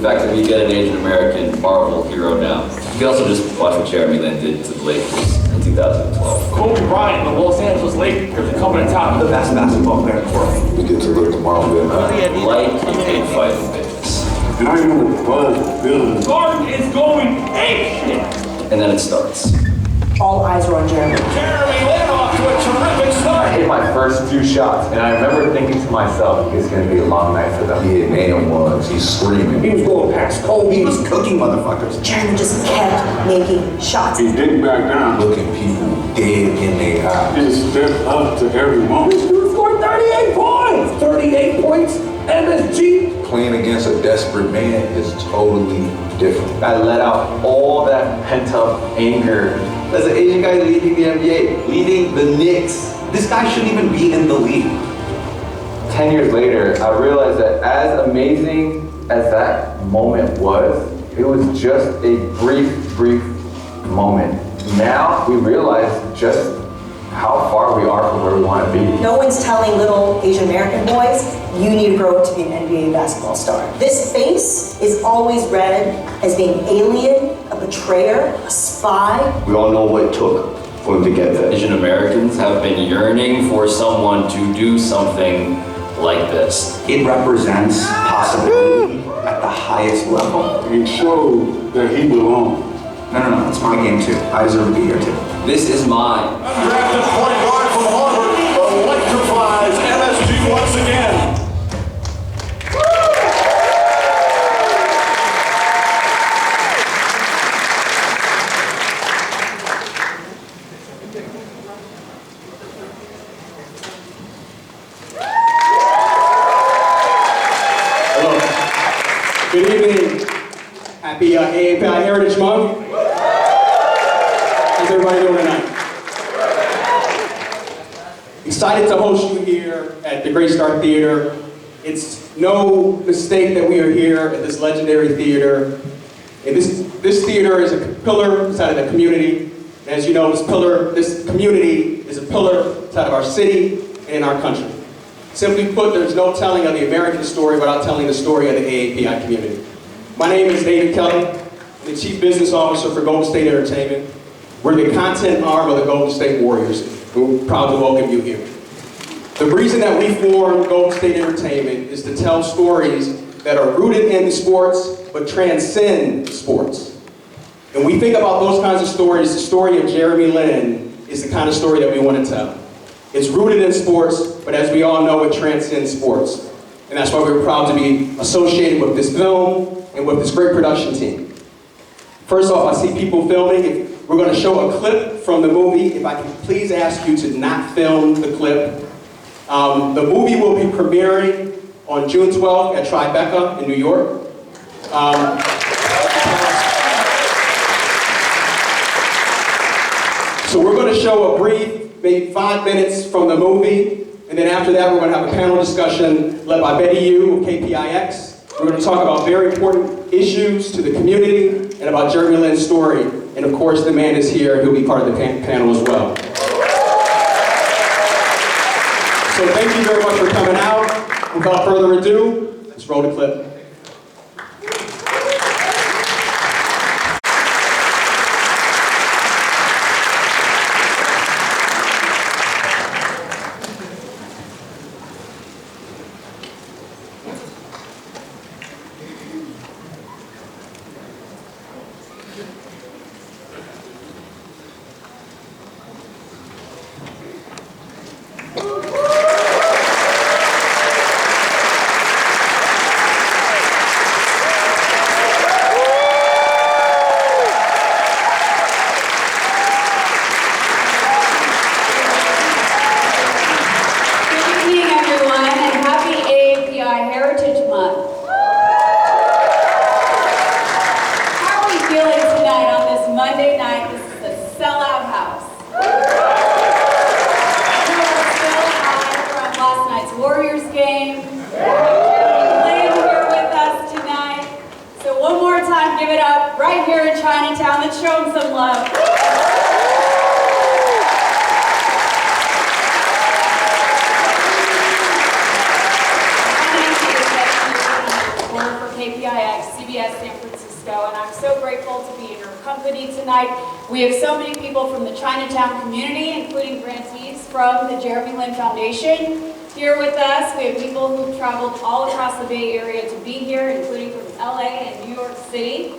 fact that we get an Asian American Marvel hero now. You can also just watch what Jeremy Lin did to the Lakers in 2012. Kobe Bryant, the Los Angeles Lakers, are coming to top, the best basketball player in the world. We get to look tomorrow. Like he paid fighting Vegas. And I remember the buzz building. Garden is going apeshit. And then it starts. All eyes were on Jeremy. Jeremy Lin off to a terrific start. I hit my first few shots, and I remember thinking to myself, it's going to be a long night for them. Yeah, man was. He's screaming. He was going past Kobe. He was cooking motherfuckers. Jeremy just kept making shots. He didn't back down. Looking people dead in their eyes. He just stepped up to every moment. This dude scored 38 points. 38 points. MSG. Playing against a desperate man is totally different. I let out all that pent-up anger. As an Asian guy leading the NBA, leading the Knicks, this guy shouldn't even be in the league. 10 years later, I realized that as amazing as that moment was, it was just a brief moment. Now we realize just how far we are from where we want to be. No one's telling little Asian American boys, you need to grow up to be an NBA basketball star. This face is always read as being alien, a betrayer, a spy. We all know what it took for him to get there. Asian Americans have been yearning for someone to do something like this. It represents possibility at the highest level. He showed that he belonged. No, it's my game too. I deserve to be here too. This is mine. Undrafted point guard from Harvard electrifies MSG once again. Hello. Good evening. Happy AAPI Heritage Month. How's everybody doing tonight? Excited to host you here at the Great Star Theater. It's no mistake that we are here at this legendary theater. And this theater is a pillar inside of the community. And as you know, this community is a pillar inside of our city and in our country. Simply put, there's no telling of the American story without telling the story of the AAPI community. My name is David Keller. I'm the Chief Business Officer for Golden State Entertainment. We're the content arm of the Golden State Warriors. We're proud to welcome you here. The reason that we formed Golden State Entertainment is to tell stories that are rooted in the sports, but transcend sports. And we think about those kinds of stories. The story of Jeremy Lin is the kind of story that we want to tell. It's rooted in sports, but as we all know, it transcends sports. And that's why we're proud to be associated with this film and with this great production team. First off, I see people filming. We're going to show a clip from the movie. If I can please ask you to not film the clip. The movie will be premiering on June 12th at Tribeca in New York. So we're going to show a brief, maybe 5 minutes from the movie, and then after that we're going to have a panel discussion led by Betty Yu of KPIX. We're going to talk about very important issues to the community and about Jeremy Lin's story. And of course, the man is here, he'll be part of the panel as well. So thank you very much for coming out. Without further ado, let's roll the clip. Give it up right here in Chinatown. Let's show them some love. For KPIX. WPIX, CBS San Francisco, and I'm so grateful to be in your company tonight. We have so many people from the Chinatown community, including grantees from the Jeremy Lin Foundation here with us. We have people who've traveled all across the Bay Area to be here, including from LA and New York City.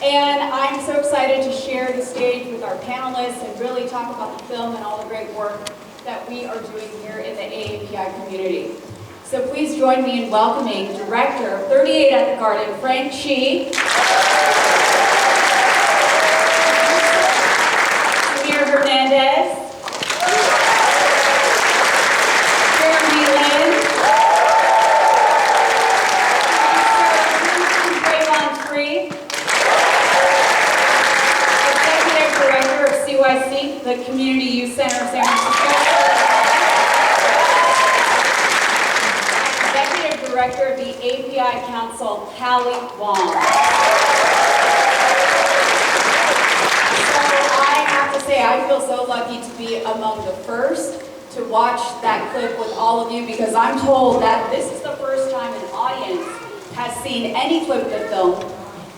And I'm so excited to share the stage with our panelists and really talk about the film and all the great work that we are doing here in the AAPI community. So please join me in welcoming Director of 38 at the Garden, Frank Chi, Samir Hernandez, Jeremy Lin, Travon, Executive Director of CYC, the Community Youth Center of San Francisco, Executive Director of the API Council, Wong. So I have to say, I feel so lucky to be among the first to watch that clip with all of you, because I'm told that this is the first time an audience has seen any clip of the film.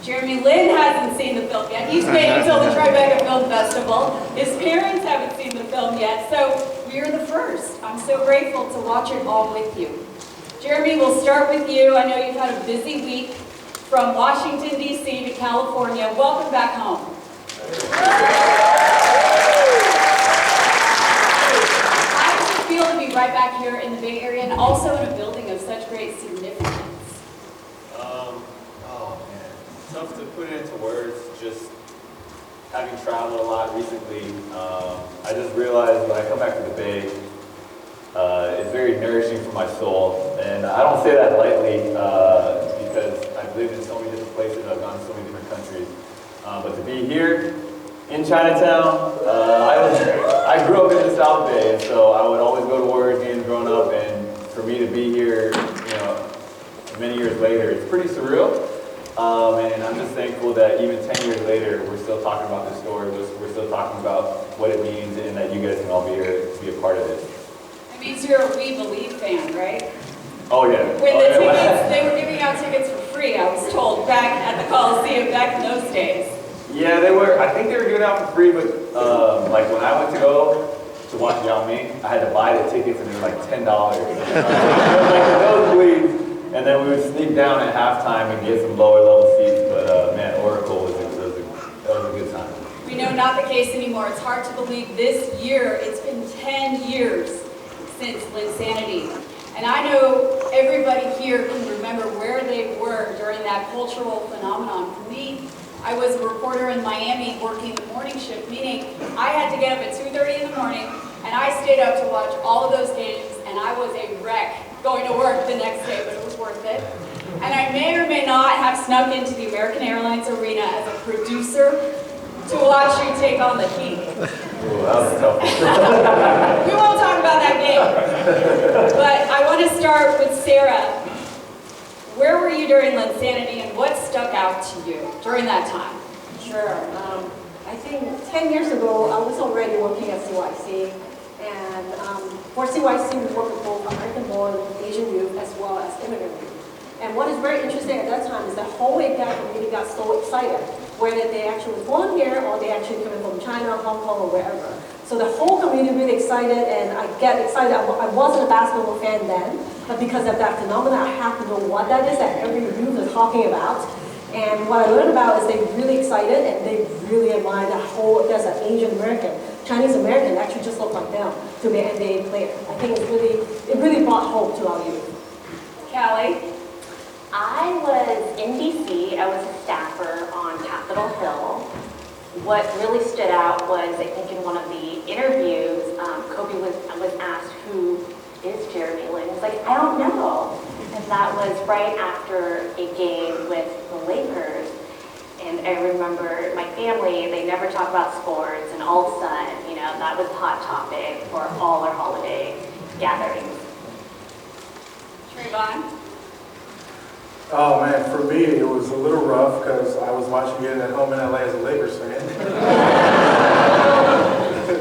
Jeremy Lin hasn't seen the film yet. He's waiting until the Tribeca Film Festival. His parents haven't seen the film yet, so we're the first. I'm so grateful to watch it all with you. Jeremy, we'll start with you. I know you've had a busy week from Washington, D.C. to California. Welcome back home. How does it feel to be right back here in the Bay Area and also in a building of such great significance? Tough to put it into words, just having traveled a lot recently. I just realized when I come back to the Bay, it's very nourishing for my soul. And I don't say that lightly because I've lived in so many different places, I've gone to so many different countries. But to be here in Chinatown, I grew up in the South Bay, and so I would always go to Warriors games growing up, and for me to be here, many years later, it's pretty surreal. And I'm just thankful that even 10 years later, we're still talking about this story, we're still talking about what it means, and that you guys can all be here to be a part of it. It means you're a We Believe fan, right? Oh yeah. When the tickets, they were giving out tickets for free, I was told, back at the Coliseum back in those days. Yeah, they were. I think they were giving out for free, but like when I went to go to watch Yao Ming, I had to buy the tickets, and they were like $10. Like the nosebleeds. And then we would sneak down at halftime and get some lower level seats, but man, Oracle was a good time. We know not the case anymore. It's hard to believe this year, it's been 10 years since Linsanity. And I know everybody here can remember where they were during that cultural phenomenon. For me, I was a reporter in Miami working the morning shift, meaning I had to get up at 2:30 in the morning, and I stayed up to watch all of those games, and I was a wreck going to work the next day, but it was worth it. And I may or may not have snuck into the American Airlines arena as a producer to watch you take on the Heat. Ooh, that was tough. We won't talk about that game. But I want to start with Sarah. Where were you during Linsanity, and what stuck out to you during that time? Sure. I think 10 years ago, I was already working at CYC. And for CYC, we work with both American-born Asian youth as well as immigrant youth. And what is very interesting at that time is the whole API community got so excited, whether they actually were born here or they actually came from China, Hong Kong, or wherever. So the whole community really excited, and I get excited. I wasn't a basketball fan then, but because of that phenomenon, I have to know what that is that every youth is talking about. And what I learned about is they're really excited, and they really admire that whole, there's an Asian American, Chinese American actually just look like them to be an NBA player. I think it really brought hope to our youth. Callie? I was in DC. I was a staffer on Capitol Hill. What really stood out was, I think in one of the interviews, Kobe was asked, who is Jeremy Lin? He's like, I don't know. And that was right after a game with the Lakers. And I remember my family, they never talk about sports, and all of a sudden, that was a hot topic for all our holiday gatherings. Travon? Oh man, for me it was a little rough because I was watching it at home in LA as a Lakers fan.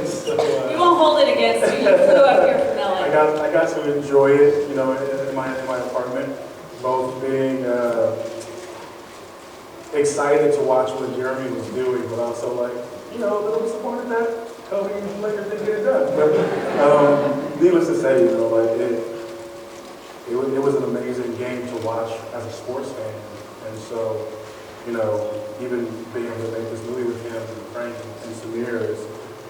So, we won't hold it against you. You flew up here from LA. I got to enjoy it, in my apartment, both being excited to watch what Jeremy was doing, but also like, a little disappointed that Kobe and the Lakers didn't get it done. But needless to say, like it was an amazing game to watch as a sports fan. And so, even being able to make this movie with him and Frank and Samir is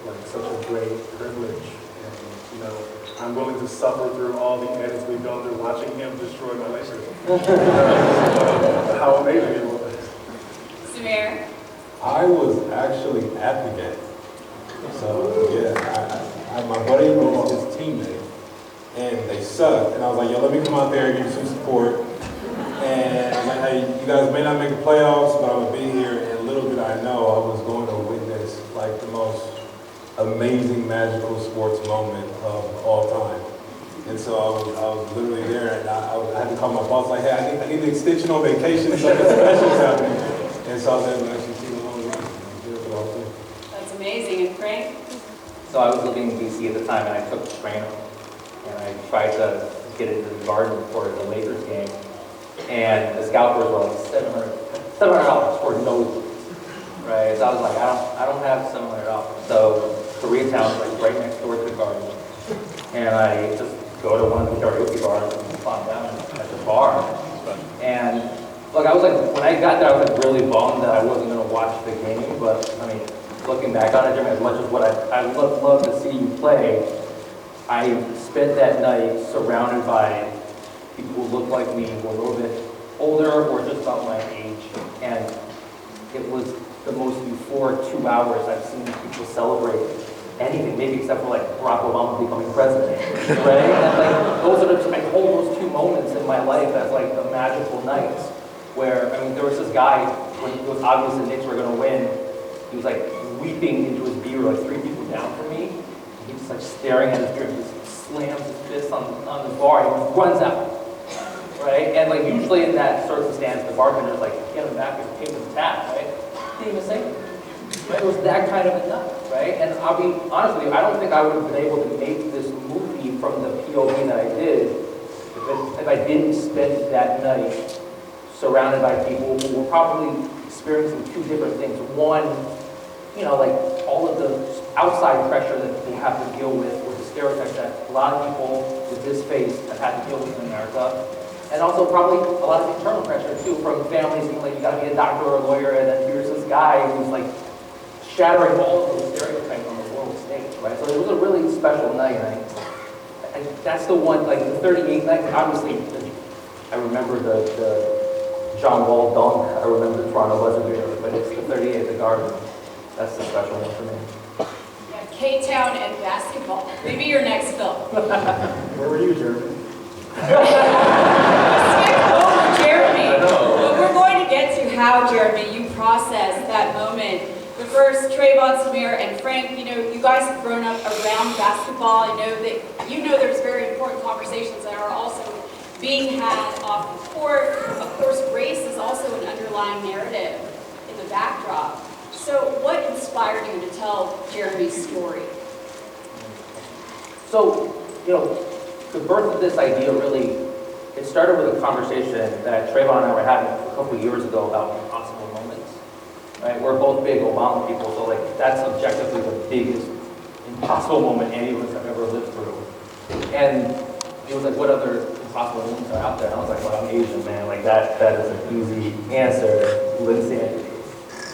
like such a great privilege. And, I'm willing to suffer through all the edits we've gone through watching him destroy my Lakers. How amazing it was. Samir? I was actually at the game. So, yeah, my buddy was his teammate, and they sucked. And I was like, yo, let me come out there and give you some support. And I was like, hey, you guys may not make the playoffs, but I'm going to be here. And little did I know I was going to witness like the most amazing, magical sports moment of all time. And so I was literally there, and I had to call my boss, like, hey, I need an extension on vacation, something special is happening. And so I was able to actually see the whole run. That's amazing. And Frank? So I was living in DC at the time, and I took the train home, and I tried to get into the garden for the Lakers game, and the scout were like $700 for no, right? So I was like, I don't have $700. So Koreatown is like right next door to the garden, and I just go to one of the karaoke bars and climb down at the bar, and look, I was like, when I got there, I was like really bummed that I wasn't going to watch the game, but I mean, looking back on it, Jeremy, as much as what I love to see you play, I spent that night surrounded by people who looked like me, who were a little bit older or just about my age, and it was the most euphoric 2 hours I've seen people celebrate anything, maybe except for like Barack Obama becoming president, right? And like, I hold those two moments in my life as like the magical nights. Where, I mean, there was this guy, when it was obvious the Knicks were going to win, he was like weeping into his beer, like 3 people down from me. And he was like staring at his beer, and just slams his fist on the bar, and he runs out, right? And like usually in that circumstance, the bartender's like, get him back and pay him the tab, right? Didn't even say anything. Right? It was that kind of a night, right? And I'll be honest with you, I don't think I would have been able to make this movie from the POV that I did if I didn't spend that night surrounded by people who were probably experiencing 2 different things. One, like all of the outside pressure that they have to deal with the stereotypes that a lot of people with this face have had to deal with in America. And also probably a lot of internal pressure too from families being like, you gotta be a doctor or a lawyer, and then here's this guy who's like shattering all of those stereotypes on the world stage, right? So it was a really special night, and that's the one, like the 38 night, obviously, I remember the John Wall dunk. I remember the Toronto buzzer beater, but it's the 38 at the Garden. That's the special one for me. Yeah, K-Town and basketball. Maybe your next film. Where were you, Jeremy? Skip over Jeremy. I know. But we're going to get to how, Jeremy, you process that moment. But first, Travon, Samir, and Frank, you guys have grown up around basketball. I know that there's very important conversations that are also being had off the court. Of course, race is also an underlying narrative in the backdrop. So what inspired you to tell Jeremy's story? So, the birth of this idea really, it started with a conversation that Travon and I were having a couple years ago about impossible moments. Right? We're both big Obama people, so like that's objectively the biggest impossible moment any of us have ever lived through. And it was like, what other impossible moments are out there? And I was like, well, I'm Asian, man. Like that is an easy answer. Insanity.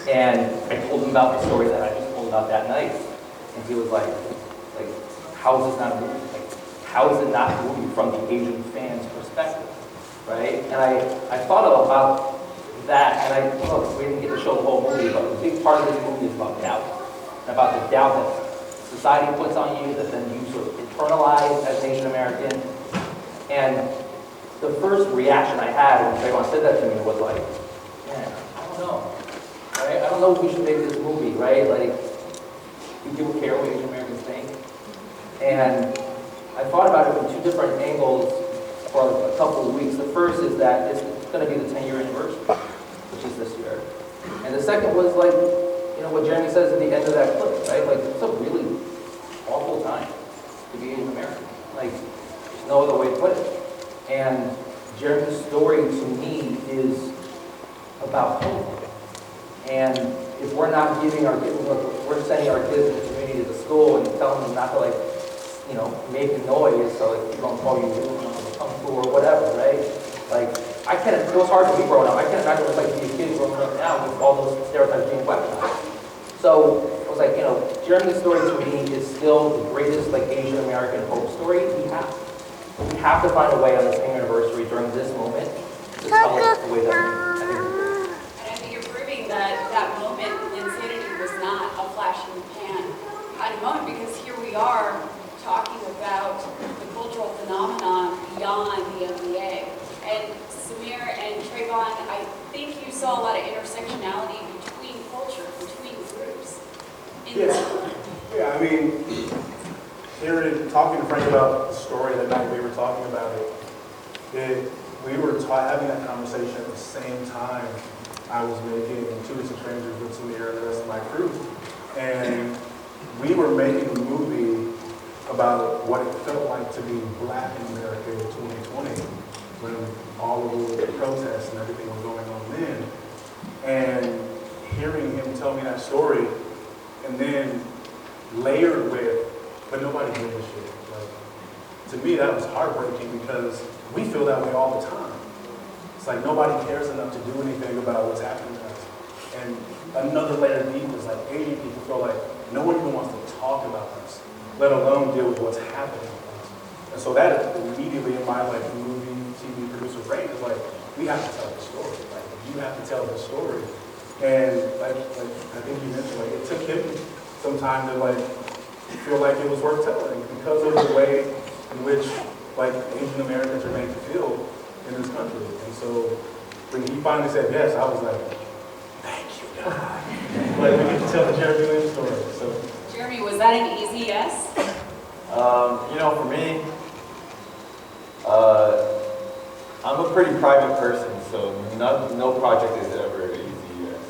And I told him about the story that I just told about that night. And he was like, how is this not a movie? Like, how is it not a movie from the Asian fans' perspective? Right? And I thought about that, and we didn't get to show the whole movie, but a big part of this movie is about doubt. And about the doubt that society puts on you, that then you sort of internalize as Asian American. And the first reaction I had when Travon said that to me was like, man, I don't know. Right? I don't know if we should make this movie, right? Like, do people care what Asian Americans think? And I thought about it from 2 different angles for a couple of weeks. The first is that it's going to be the 10-year anniversary, which is this year. And the second was like, what Jeremy says at the end of that clip, right? Like, it's a really awful time to be Asian American. Like, there's no other way to put it. And Jeremy's story to me is about hope. And if we're not giving our kids, we're sending our kids to the community, to the school, and telling them not to like, you know, make a noise so like people don't call you kung fu or whatever, right? Like, it was hard for me growing up. I can't imagine what it's like to be a kid growing up now with all those stereotypes being weaponized. So it was like, you know, Jeremy's story to me is still the greatest like Asian American hope story we have to find a way on this anniversary during this moment to tell it the way that I think we do. And I think you're proving that that moment in Insanity was not a flash in the pan kind of moment, because here we are talking about the cultural phenomenon beyond the NBA. And Samir and Travon, I think you saw a lot of intersectionality between culture, between groups. Yeah, I mean, talking to Frank about the story that night we were talking about it, we were having that conversation at the same time I was making Two Distant Strangers with Samir and the rest of my crew. And we were making a movie about what it felt like to be black in America in 2020, when all of the protests and everything was going on then. And hearing him tell me that story, and then layered with, but nobody gives a shit. Like, to me, that was heartbreaking, because we feel that way all the time. It's like nobody cares enough to do anything about what's happening to us. And another layer deep is like Asian people feel like no one even wants to talk about us, let alone deal with what's happening to us. And so that immediately in my like movie, TV producer brain is like, we have to tell the story. Like, you have to tell the story. And like I think you mentioned, like, it took him some time to like feel like it was worth telling, because of the way in which like Asian Americans are made to feel in this country. And so when he finally said yes, I was like, thank you, God. Like, we get to tell the Jeremy Lin story. So Jeremy, was that an easy yes? You know, for me, I'm a pretty private person, so no project is ever easy yes.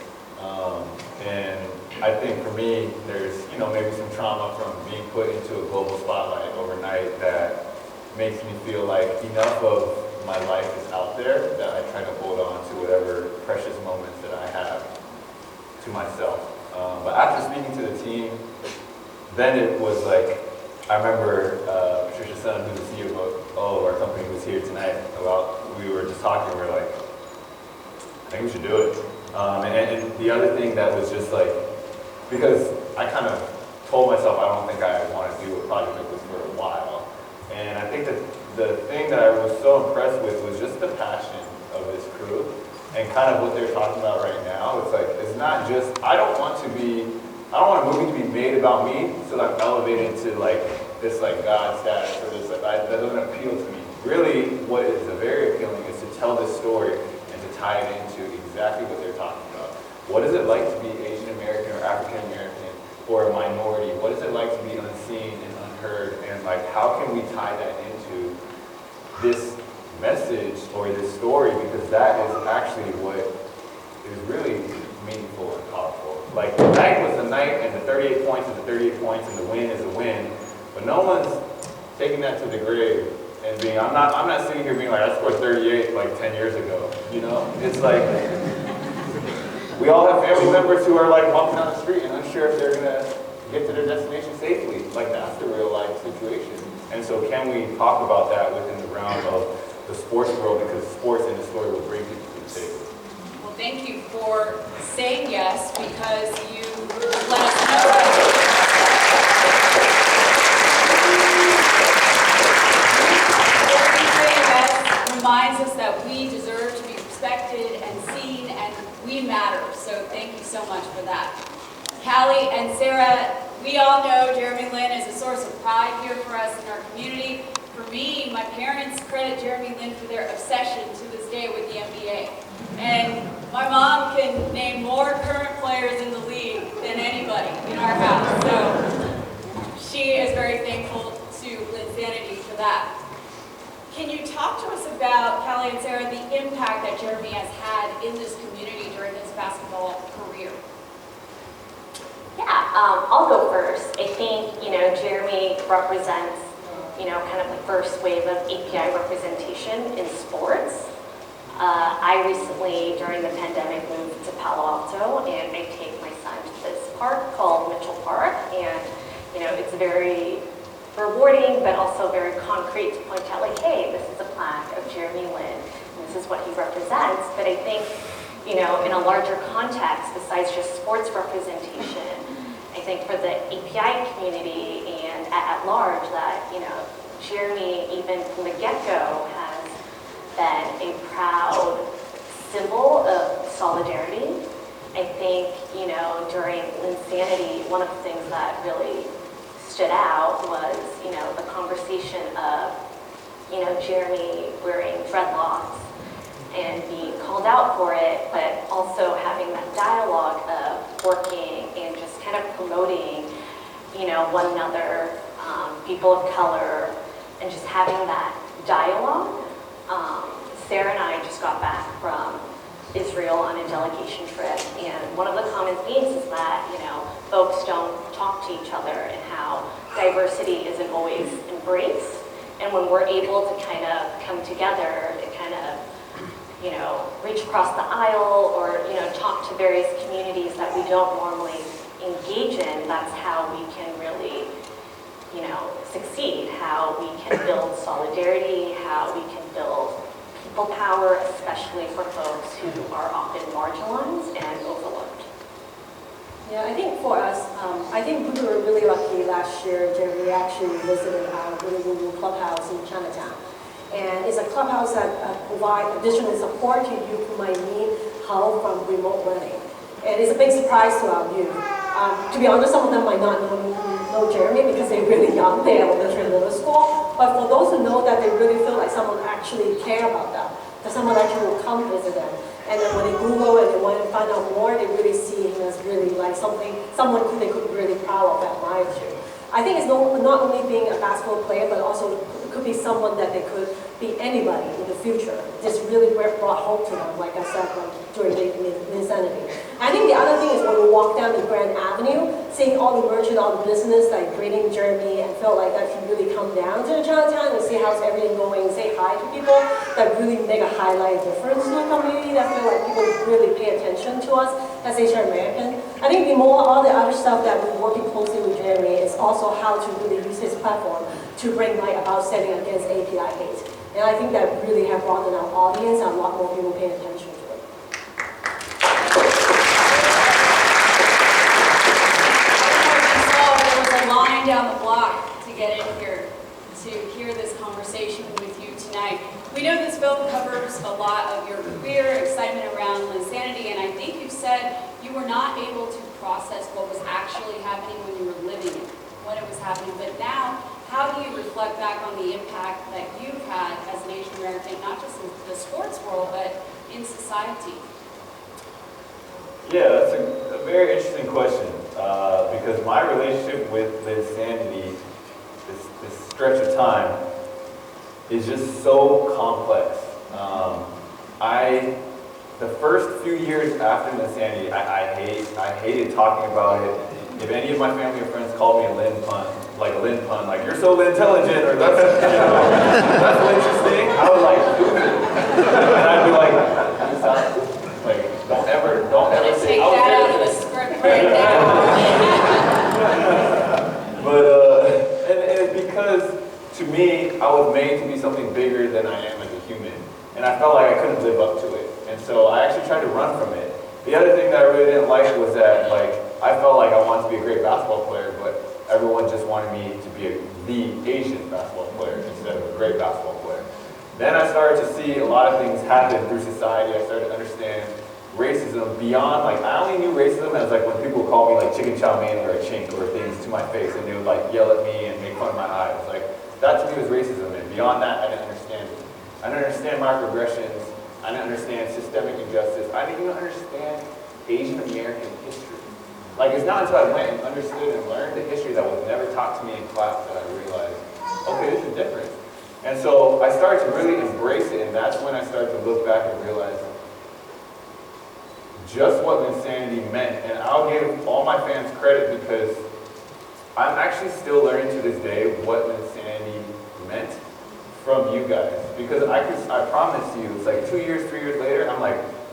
And I think for me, there's, you know, maybe some trauma from being put into a global spotlight overnight that makes me feel like enough of my life is out there that I try to hold on to whatever precious moments that I have to myself. But after speaking to the team, then it was like, I remember Patricia Sun, who's the CEO of all of our company, was here tonight. We were just talking, we were like, I think we should do it. And the other thing that was just like, because I kind of told myself I don't think I want to do a project like this for a while. And I think that the thing that I was so impressed with was just the passion of this crew and kind of what they're talking about right now. It's like, it's not just, I don't want a movie to be made about me so that I'm elevated to like this like God status or this like, that doesn't appeal to me. Really, what is very appealing is to tell this story and to tie it into exactly what they're talking about. What is it like to be Asian American or African American or a minority? What is it like to be unseen and unheard? And like, how can we tie that into this message or this story? Because that is actually what is really meaningful and powerful. Like, the night was the night, and the 38 points is the 38 points, and the win is the win. But no one's taking that to the grave and being, I'm not sitting here being like, I scored 38 like 10 years ago, you know? It's like, we all have family members who are like walking down the street and unsure if they're gonna get to their destination safely. Like, that's the real life situation. And so can we talk about that within the realm of the sports world, because sports in the story will bring people to the table. Well, thank you for saying yes, because you let us know. Reminds us that we deserve to be respected and seen, and we matter. So thank you so much for that. Callie and Sarah, we all know Jeremy Lin is a source of pride here for us in our community. For me, my parents credit Jeremy Lin for their obsession to this day with the NBA. And my mom can name more current players in the league than anybody in our house. So she is very thankful to Linsanity for that. Can you talk to us about, Callie and Sarah, the impact that Jeremy has had in this community during his basketball career? Yeah, I'll go first. I think, Jeremy represents, kind of the first wave of API representation in sports. I recently, during the pandemic, moved to Palo Alto, and I take my son to this park called Mitchell Park, and it's very rewarding, but also very concrete to point out, like, hey, this is a plaque of Jeremy Lin, and this is what he represents. But I think, in a larger context, besides just sports representation, I think for the API community and at large that, Jeremy, even from the get-go, has been a proud symbol of solidarity. I think, during Linsanity, one of the things that really stood out was, the conversation of, Jeremy wearing dreadlocks and being called out for it, but also having that dialogue of working and just kind of promoting, one another, people of color, and just having that dialogue. Sarah and I just got back from Israel on a delegation trip, and one of the common themes is that, folks don't talk to each other and how diversity isn't always embraced. And when we're able to kind of come together and kind of, reach across the aisle or, talk to various communities that we don't normally engage in, that's how we can really, succeed, how we can build solidarity, how we can build people power, especially for folks who are often marginalized and overlooked. Yeah, I think for us, I think we were really lucky last year. Jeremy actually visited our really new clubhouse in Chinatown. And it's a clubhouse that provides additional support to youth who might need help from remote learning. And it's a big surprise to our youth. To be honest, some of them might not know Jeremy because they're really young, they're elementary and middle school. But for those who know that, they really feel like someone actually care about them, that someone actually will come visit them. And then when they Google and they want to find out more, they really see him as really like someone who they could be really proud of, admire to. I think it's not only being a basketball player, but also it could be someone that they could be anybody in the future. Just really brought hope to them, like I said, during the Insanity. I think the other thing is when we walk down the Grand Avenue, seeing all the merchants, all the business, like greeting Jeremy, and felt like that can really come down to the Chinatown and see how's everything going, say hi to people, that really make a highlight difference to the community, that feel like people really pay attention to us as Asian American. I think all the other stuff that we're working closely with Jeremy is also how to really use his platform to bring light about standing against API hate. And I think that really have broadened our audience and a lot more people paying attention to it. There was a line down the block to get in here to hear this conversation with you tonight. We know this film covers a lot of your career, excitement around Linsanity, and I think you said you were not able to process what was actually happening when you were living it, when it was happening. But now, how do you reflect back on the impact that you've had as an Asian American, not just in the sports world, but in society? Yeah, that's a very interesting question because my relationship with Linsanity, this stretch of time, is just so complex. The first few years after Linsanity, I hated talking about it. If any of my family or friends called me a Lin pun, like you're so intelligent, or that's that's interesting, I would like do it, and I'd be like, you sound like don't ever say. Take that out of the script right now. But and it's because to me, I was made to be something bigger than I am as a human, and I felt like I couldn't live up to it, and so I actually tried to run from it. The other thing that I really didn't like was that I felt like I wanted to be a great basketball player, but everyone just wanted me to be the Asian basketball player instead of a great basketball player. Then I started to see a lot of things happen through society. I started to understand racism beyond, I only knew racism as when people call me chicken chow mein or a chink or things to my face, and they would yell at me and make fun of my eyes. That to me was racism, and beyond that, I didn't understand it. I didn't understand microaggressions. I didn't understand systemic injustice. I didn't even understand Asian American history. It's not until I went and understood and learned the history that was never taught to me in class that I realized, okay, this is different. And so I started to really embrace it, and that's when I started to look back and realize just what Linsanity meant. And I'll give all my fans credit because I'm actually still learning to this day what Linsanity meant from you guys. Because I promise you, it's 2 years, 3 years later, I'm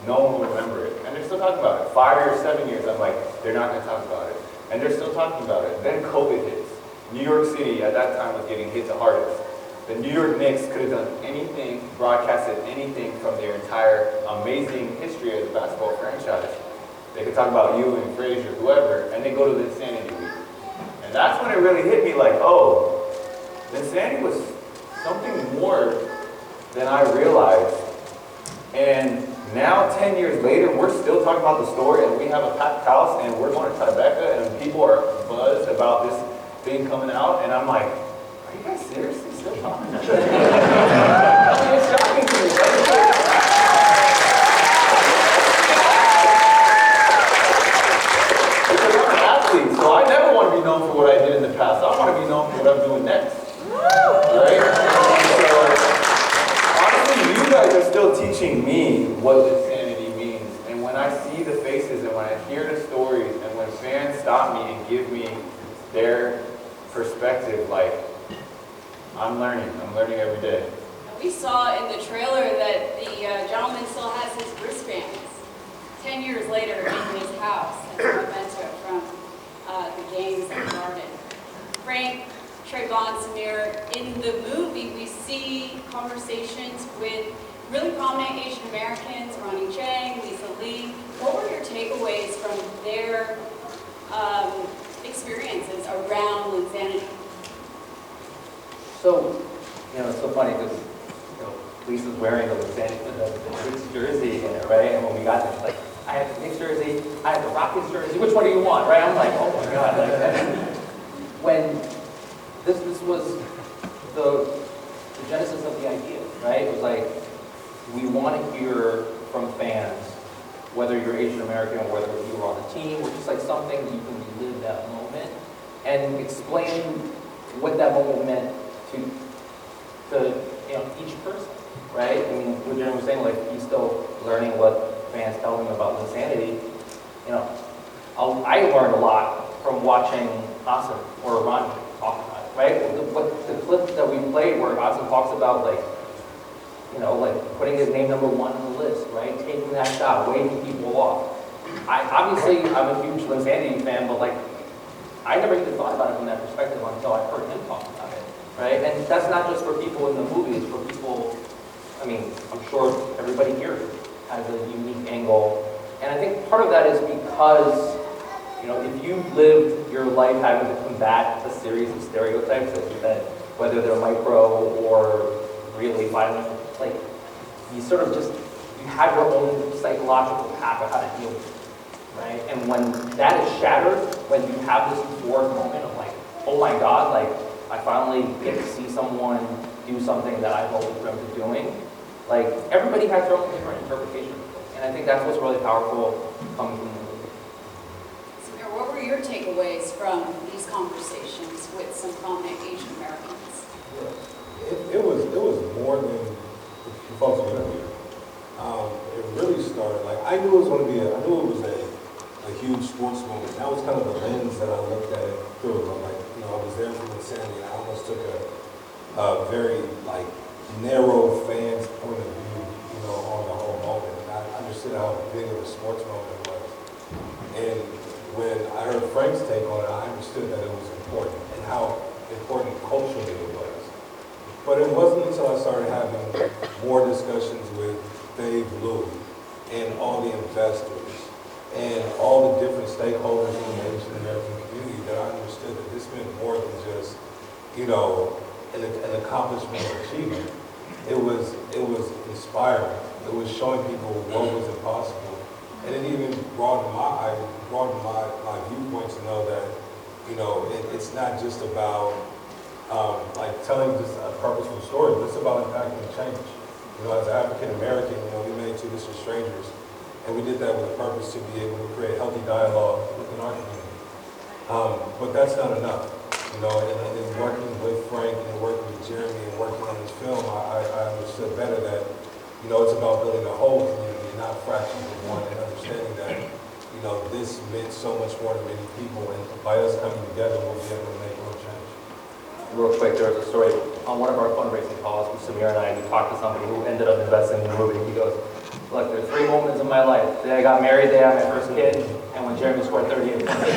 no one will remember it. And they're still talking about it. 5 years, 7 years, I'm like, they're not going to talk about it. And they're still talking about it. Then COVID hits. New York City at that time was getting hit the hardest. The New York Knicks could have done anything, broadcasted anything from their entire amazing history as a basketball franchise. They could talk about you and Frazier, whoever, and then go to the Insanity Week. And that's when it really hit me like, oh, the Insanity was something more than I realized. And now, 10 years later, we're still talking about the story, and we have a packed house, and we're going to Tribeca, and people are buzzed about this thing coming out, and I'm like, are you guys seriously still talking about it? I mean, it's shocking to me. Because I'm an athlete, so I never want to be known for what I did in the past. I want to be known for what I'm doing next. Right? So, honestly, you guys are still teaching me what insanity means. And when I see the faces and when I hear the stories and when fans stop me and give me their perspective, like, I'm learning every day. We saw in the trailer that the gentleman still has his wristbands 10 years later in his house as a memento from the games in the garden. Frank, Travon, Samir, in the movie we see conversations with really prominent Asian Americans, Ronnie Chang, Lisa Lee. What were your takeaways from their experiences around Linsanity? So, it's so funny because, Lisa's wearing the Linsanity, the Knicks jersey in it, right? And when we got there, she's like, I have the Knicks jersey, I have the Rockets jersey, which one do you want, right? I'm like, oh my God. Like, when this was the genesis of the idea, right? It was like, we want to hear from fans, whether you're Asian American or whether you were on the team, or just like something that you can relive that moment and explain what that moment meant to each person, right? I mean, what Jeremy was saying, like, he's still learning what fans tell him about Linsanity. I learned a lot from watching Asim or Ronnie talk about it, right? The clip that we played where Asim talks about, like putting his name number 1 on the list, right? Taking that shot, waving people off. I'm a huge Linsanity fan, but I never even thought about it from that perspective until I heard him talk about it, right? And that's not just for people in the movies, for people, I'm sure everybody here has a unique angle. And I think part of that is because, if you've lived your life having to combat a series of stereotypes that whether they're micro or really violent, you sort of you have your own psychological path of how to deal with it, right? And when that is shattered, when you have this euphoric moment of oh my God, I finally get to see someone do something that I've always dreamt of doing, everybody has their own different interpretation. And I think that's what's really powerful coming from the movie. Samir, what were your takeaways from these conversations with some prominent Asian Americans? It was more than the folks were interviewed. It really started, I knew it was going to be I knew it was a huge sports moment. That was kind of the lens that I looked at it through. I was there for Linsanity, and I almost took a very, narrow fan's point of view, on the whole moment. And I understood how big of a sports moment it was. And when I heard Frank's take on it, I understood that it was important and how important culturally it was. But it wasn't until I started having more discussions with Dave Lou and all the investors and all the different stakeholders in the Asian American community that I understood that this meant more than just, an accomplishment or achievement. It was inspiring. It was showing people what was impossible. And it even broadened my viewpoint to know that, it's not just about telling just a purposeful story, but it's about impacting change. As African American, we made Two Distant Strangers, and we did that with a purpose to be able to create healthy dialogue within our community. But that's not enough, and in working with Frank and working with Jeremy and working on this film, I understood better that, it's about building a whole community, not fractions of one, and understanding that, this meant so much more to many people, and by us coming together, we'll be able to make real change. Real quick, there was a story on one of our fundraising calls with Samir and I. We talked to somebody who ended up investing in the movie. He goes, Look, there's 3 moments in my life. The day I got married, the day I had my first kid, and when Jeremy scored 38 points. Is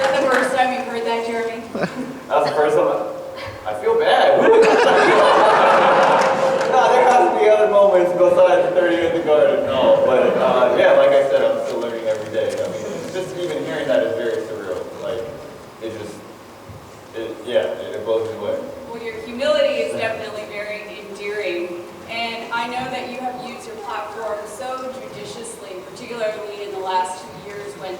that the first time you've heard that, Jeremy? That was the first time. I feel bad. No, there has to be other moments besides the 30 in the garden. No, but yeah, like I said, I'm still learning every day. I mean, just even hearing that is very surreal. Like, it blows me away. Well, your humility is definitely very endearing. And I know that you have used your platform so judiciously, particularly in the last 2 years when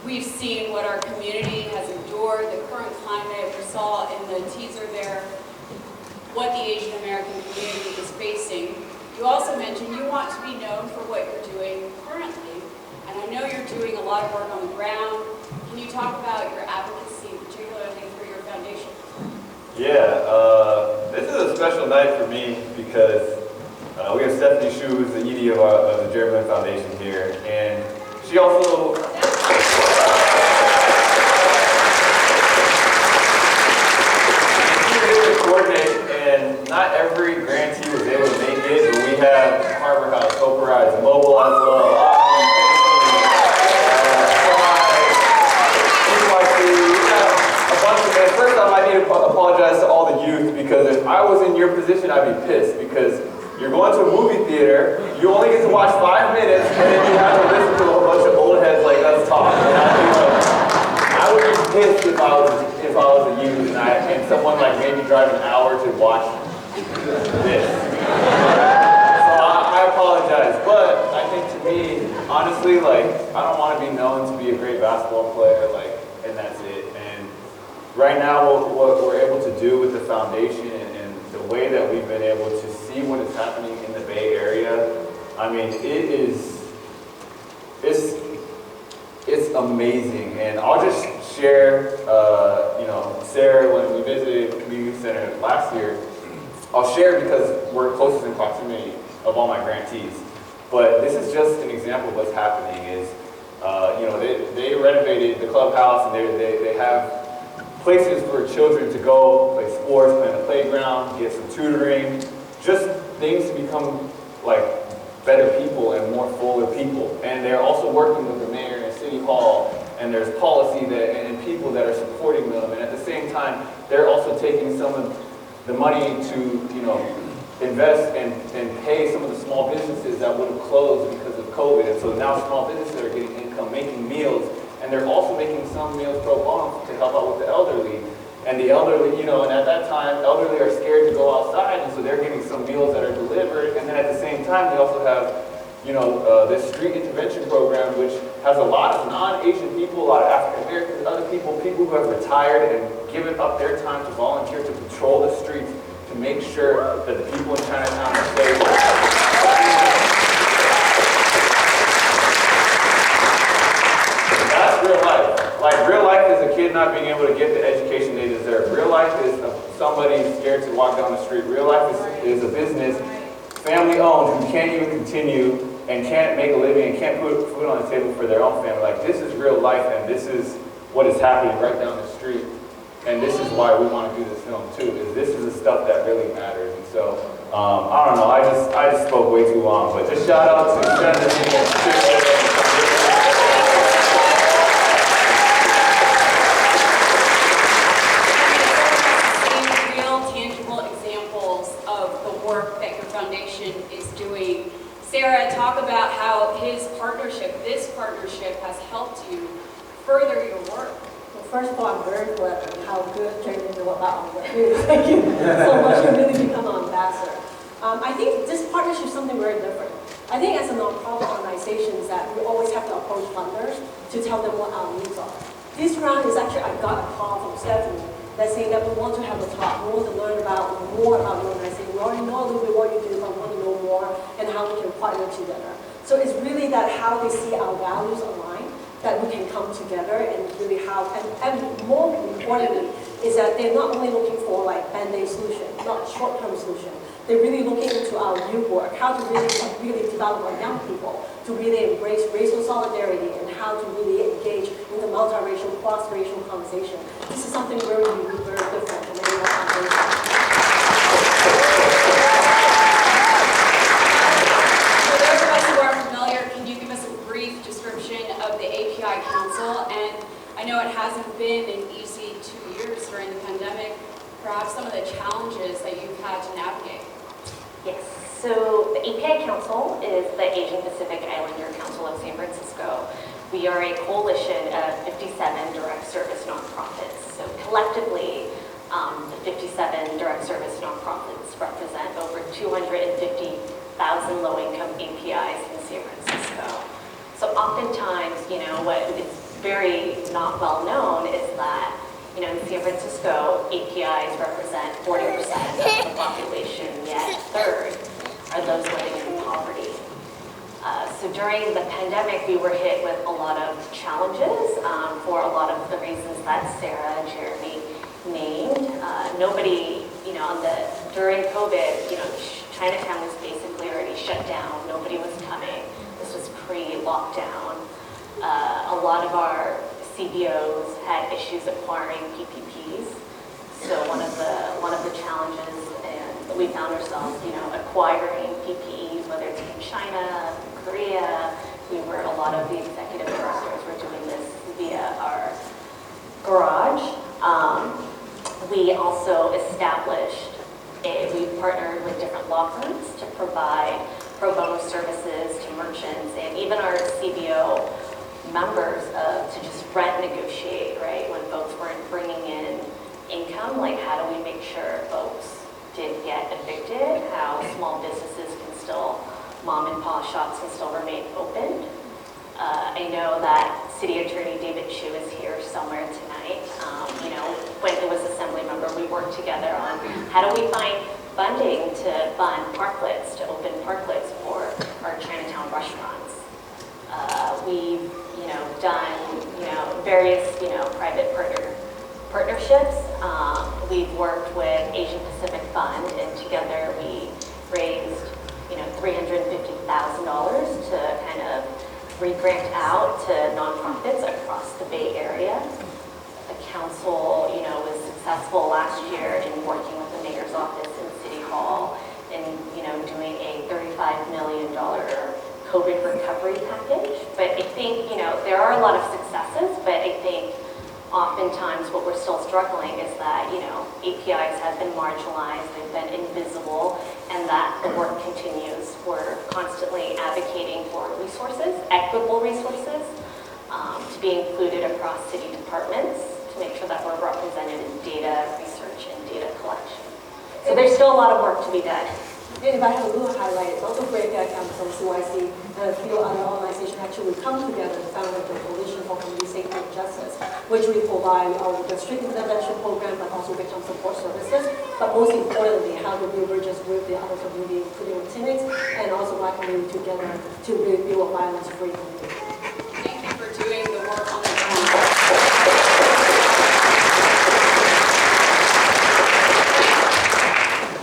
we've seen what our community has endured, the current climate. We saw in the teaser there what the Asian American community is facing. You also mentioned you want to be known for what you're doing currently. And I know you're doing a lot of work on the ground. Can you talk about your advocacy, particularly for your foundation? Yeah, this is a special night for me because we have Stephanie Shu, who's the ED of the German Foundation here, and she also coordinate, and not every grantee was able to make it, but we have Harbor House, Hope Rise, Mobile as well. First off, I need to apologize to all the youth because if I was in your position, I'd be pissed because you're going to a movie theater, you only get to watch 5 minutes, and then you have to listen to a whole bunch of old heads like us talk. And I would be pissed if I was a youth and someone like made me drive an hour to watch this. So I apologize, but I think to me, honestly, like I don't want to be known to be a great basketball player, like, and that's it. And right now, what we're able to do with the foundation and the way that we've been able to see what is happening in the Bay Area, I mean, it's amazing. And I'll just share, Sarah, when we visited the community center last year, I'll share because we're closest in proximity of all my grantees. But this is just an example of what's happening is, they renovated the clubhouse and they have places for children to go play sports, play on the playground, get some tutoring, just things to become like better people and more fuller people. And they're also working with the mayor and city hall, and there's policy and people that are supporting them. And at the same time, they're also taking some of the money to, invest and pay some of the small businesses that would have closed because of COVID. And so now small businesses are getting income, making meals. And they're also making some meals pro bono to help out with the elderly. And the elderly, and at that time, elderly are scared to go outside, and so they're getting some meals that are delivered. And then at the same time, they also have, this street intervention program, which has a lot of non-Asian people, a lot of African Americans, other people who have retired and given up their time to volunteer to patrol the streets to make sure that the people in Chinatown are safe. Real life. Like real life is a kid not being able to get the education they deserve. Real life is somebody scared to walk down the street. Real life is a business, family owned, who can't even continue and can't make a living and can't put food on the table for their own family. Like this is real life, and this is what is happening right down the street. And this is why we want to do this film too. Is this is the stuff that really matters. And so I don't know. I just spoke way too long, but just shout out to Sarah, talk about how this partnership has helped you further your work. Well, first of all, I'm very glad how good Jeremy knew about what he was. Thank you so much for really become an ambassador. I think this partnership is something very different. I think as a non-profit organization that we always have to approach funders to tell them what our needs are. This round is actually, I got a call from Stephanie that's saying that we want to have a talk, we want to learn more about the organization. We already know a little bit what you do, but we want to know more and how we can partner together. So it's really that how they see our values align, that we can come together and really have, and more importantly, is that they're not only looking for like band-aid solution, not short-term solution. They're really looking into our youth work, how to really develop our young people to really embrace racial solidarity and how to really engage in the multiracial, cross-racial conversation. This is something very unique, very different from any other foundation. So the API Council is the Asian Pacific Islander Council of San Francisco. We are a coalition of 57 direct service nonprofits. So collectively, the 57 direct service nonprofits represent over 250,000 low-income APIs in San Francisco. So oftentimes, what is very not well known is that, in San Francisco, APIs represent 40% of the population, yet a third are those living in poverty. So during the pandemic, we were hit with a lot of challenges for a lot of the reasons that Sarah and Jeremy named. Nobody, during COVID, Chinatown was basically already shut down. Nobody was coming. This was pre-lockdown. A lot of our CBOs had issues acquiring PPPs. So one of the challenges, and we found ourselves, acquiring PPEs, whether it's from China, Korea. A lot of the executive directors were doing this via our garage. We also we partnered with different law firms to provide pro bono services to merchants and even our CBO members to just rent negotiate, right? When folks weren't bringing in income, like how do we make sure folks did get evicted, how small businesses can still, mom and pop shops can still remain open. I know that City Attorney David Chu is here somewhere tonight. When he was Assembly member, we worked together on how do we find funding to fund parklets, to open parklets for our Chinatown restaurants. We've, done, various, private partnerships. We've worked with Asian Pacific Fund, and together we raised, $350,000 to kind of re-grant out to nonprofits across the Bay Area. The council, was successful last year in working with the mayor's office and City Hall and, doing a $35 million COVID recovery package. But I think, there are a lot of successes, but I think oftentimes what we're still struggling is that, APIs have been marginalized, they've been invisible, and that the work continues. We're constantly advocating for resources, equitable resources, to be included across city departments, to make sure that we're represented in data research and data collection. So there's still a lot of work to be done. And if I have a little highlight, it's also great that comes from CYC and a few other organizations actually come together and found the Coalition for Community Safety and Justice, which we provide the street intervention program, but also victim support services. But most importantly, how to build bridges with the other community, including Latinx, and also Black community together to build a violence-free community. Thank you for doing the work on the ground.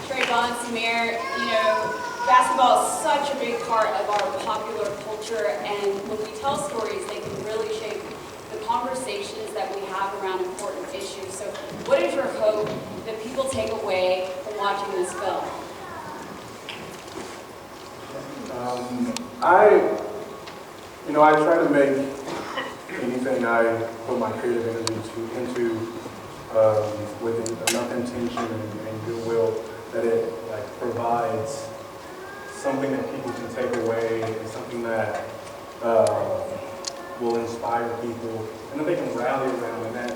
Travon, Samir, basketball is such a big part of our popular culture, and when we tell stories, they can really shape the conversations that we have around important issues. So what is your hope that people take away from watching this film? I try to make anything I put my creative energy into with enough intention and goodwill that it provides something that people can take away and something that will inspire people and that they can rally around, and that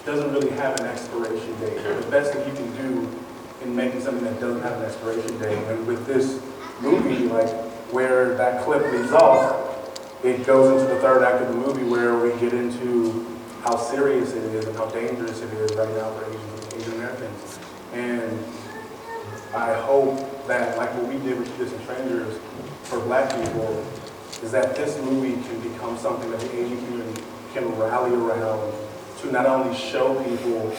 doesn't really have an expiration date. The best that you can do in making something that doesn't have an expiration date, and with this movie, where that clip leaves off, it goes into the third act of the movie where we get into how serious it is and how dangerous it is right now for Asian Americans. And I hope that, like what we did with Distant Strangers for Black people, is that this movie can become something that the Asian community can rally around to not only show people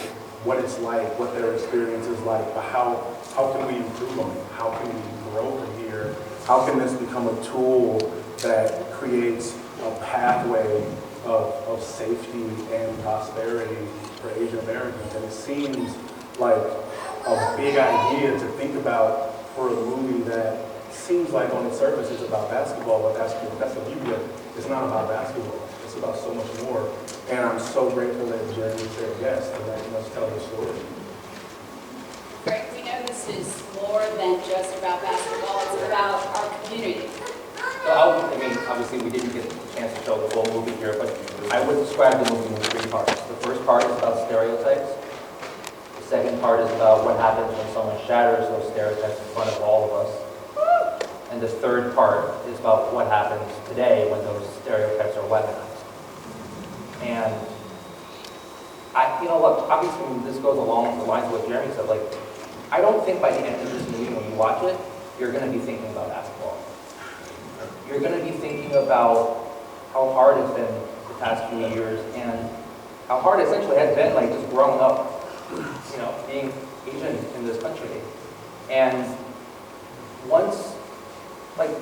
what it's like, what their experience is like, but how can we improve on it? How can we grow from here? How can this become a tool that creates a pathway of safety and prosperity for Asian Americans? And it seems like a big idea to think about for a movie that seems like on the surface it's about basketball, but that's the beauty of it. It's not about basketball. It's about so much more. And I'm so grateful that Jeremy said yes to letting us tell the story. Right, we know this is more than just about basketball. obviously we didn't get a chance to show the full movie here, but I would describe the movie in 3 parts. The first part is about stereotypes. The second part is about what happens when someone shatters those stereotypes in front of all of us. And the third part is about what happens today when those stereotypes are weaponized. And look, obviously this goes along the lines of what Jeremy said. Like, I don't think by the end of this movie, when you watch it, you're going to be thinking about basketball. You're going to be thinking about how hard it's been the past few years and how hard it essentially has been, like, just growing up, being Asian in this country. And once, like,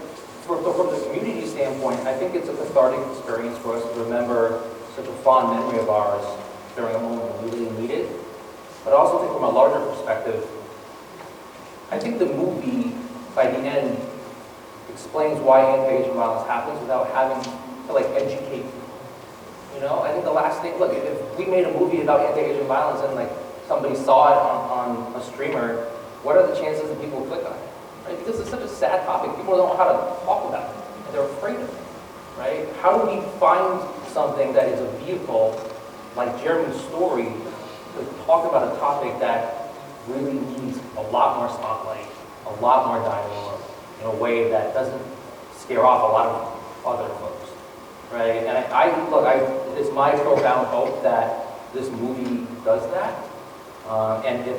from the community standpoint, I think it's a cathartic experience for us to remember such a fond memory of ours during a moment when we really need it. But I also think from a larger perspective, I think the movie, by the end, explains why anti-Asian violence happens without having to, like, educate people. I think the last thing, look, if we made a movie about anti-Asian violence and, like, somebody saw it on a streamer, what are the chances that people click on it? Right? Because it's such a sad topic. People don't know how to talk about it, and they're afraid of it, right? How do we find something that is a vehicle, like Jeremy's story, to talk about a topic that really needs a lot more spotlight, a lot more dialogue, in a way that doesn't scare off a lot of other folks, right? And it's my profound hope that this movie does that, and if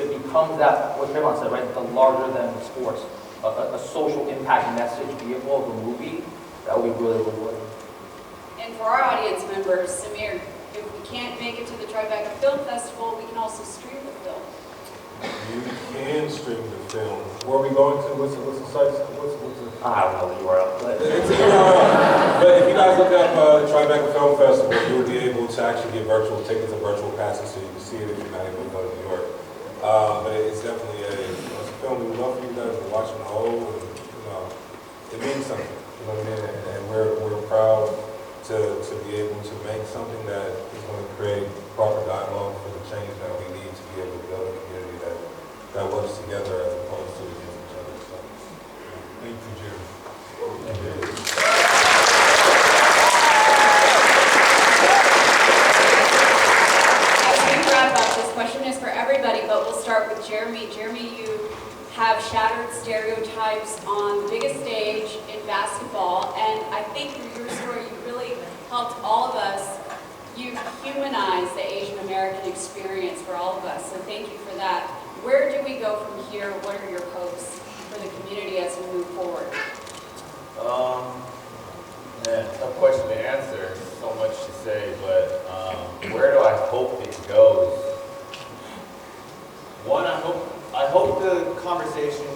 it becomes that, what Travon said, right, the larger than sports, a social impact message vehicle of the movie, that would be really rewarding. And for our audience members, Samir, if we can't make it to the Tribeca Film Festival, we can also stream the film. You can stream the film. Where are we going to? What's the site? What's the... I don't know the URL. But if you guys look up Tribeca Film Festival, you'll be able to actually get virtual tickets and virtual passes so you can see it if you're not able to go to New York. But it's definitely it's a film we would love for you guys to watch in the whole. And, it means something. You know what I mean? And we're proud to be able to make something that is going to create proper dialogue for the change that we need to be able to build a community that works together as opposed to against each other. So, thank you, Jeremy. Thank you. As we wrap up, this question is for everybody, but we'll start with Jeremy. Jeremy, you have shattered stereotypes on the biggest stage in basketball, and I think through your story, you really helped all of us. You've humanized the Asian American experience for all of us, so thank you for that. Where do we go from here? What are your hopes for the community as we move forward? Tough question to answer. So much to say, but where do I hope it goes? One, I hope the conversation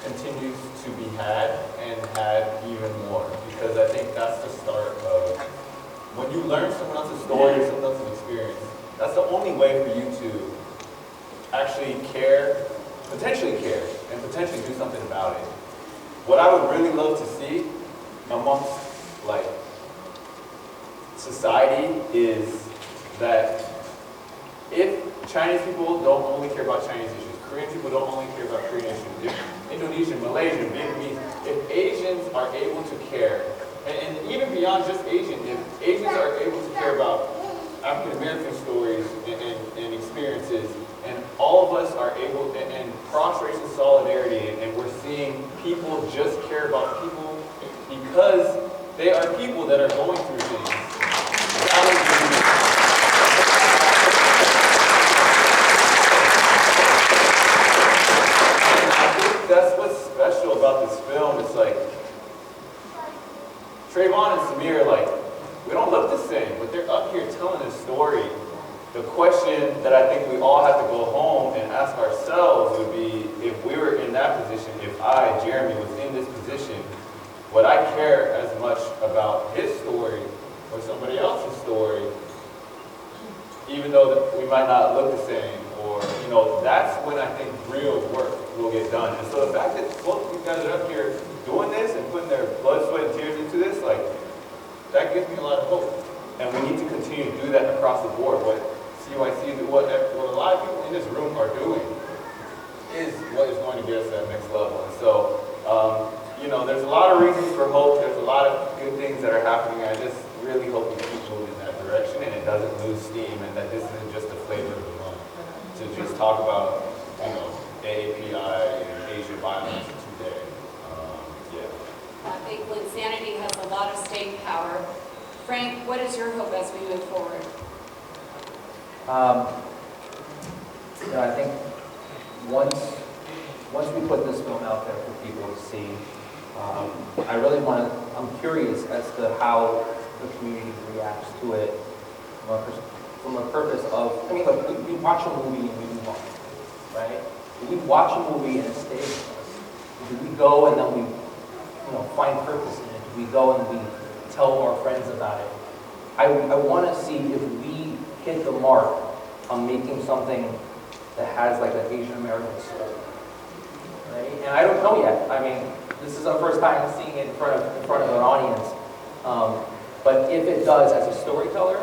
continues to be had and had even more, because I think that's the start of when you learn someone else's story or someone else's experience. That's the only way for you to actually care, and potentially do something about it. What I would really love to see amongst, like, society is that if Chinese people don't only care about Chinese issues, Korean people don't only care about Korean issues, if Indonesian, Malaysian, Vietnamese, if Asians are able to care, and even beyond just Asian, if Asians are able to care about African American stories and experiences, and all of us are able, and cross-racial solidarity, and we're seeing people just care about people because they are people that are going through things. I think that's what's special about this film. It's like, Travon and Samir, like, we don't look the same, but they're up here telling a story. The question that I think we all have to go home and ask ourselves would be, if we were in that position, if I, Jeremy, was in this position, would I care as much about his story or somebody else's story, even though we might not look the same? Or, that's when I think real work will get done. And so the fact that both of you guys are up here doing this and putting their blood, sweat, and tears into this, like, that gives me a lot of hope. And we need to continue to do that across the board. What CYC, what a lot of people in this room are doing is what is going to get us to that next level. And so, there's a lot of reasons for hope. There's a lot of happening. I just really hope we keep moving in that direction and it doesn't lose steam and that this isn't just a flavor of the month. To just talk about, AAPI and Asian violence today. I think Linsanity has a lot of staying power. Frank, what is your hope as we move forward? I think once we put this film out there for people to see, I'm curious as to how the community reacts to it from a purpose of, look, we watch a movie and we move on, right? We watch a movie and it stays with us. Do we go and then we find purpose in it? Do we go and we tell our friends about it? I want to see if we hit the mark on making something that has like an Asian American soul, right? And I don't know yet. This is our first time seeing it in front of an audience. But if it does, as a storyteller,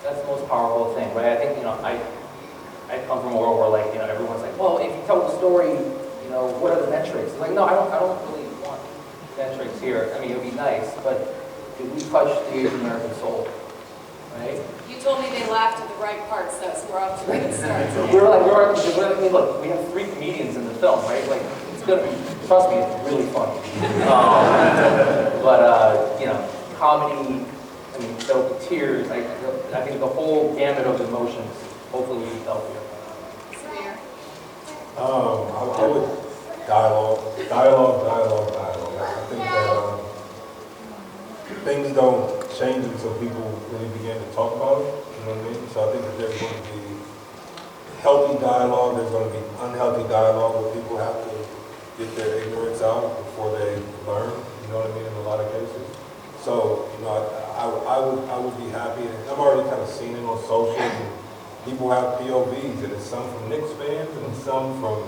that's the most powerful thing, right? I think I come from a world where everyone's like, well, if you tell the story, what are the metrics? It's like, no, I don't really want metrics here. It would be nice, but did we touch the Asian American soul, right? You told me they laughed at the right parts, though, so we're off to a good start. Look, we have 3 comedians in the film, right? It's gonna be, trust me, it's really funny. Comedy, there'll be tears. I think the whole gamut of emotions hopefully will be felt here. Samir? I would dialogue. I think that things don't change until people really begin to talk about it. You know what I mean? So I think that there's going to be healthy dialogue. There's going to be unhealthy dialogue where people have to get their ignorance out before they learn. You know what I mean? In a lot of cases. So I would be happy. And I've already kind of seen it on social. And people have POVs, and it's some from Knicks fans, and it's some from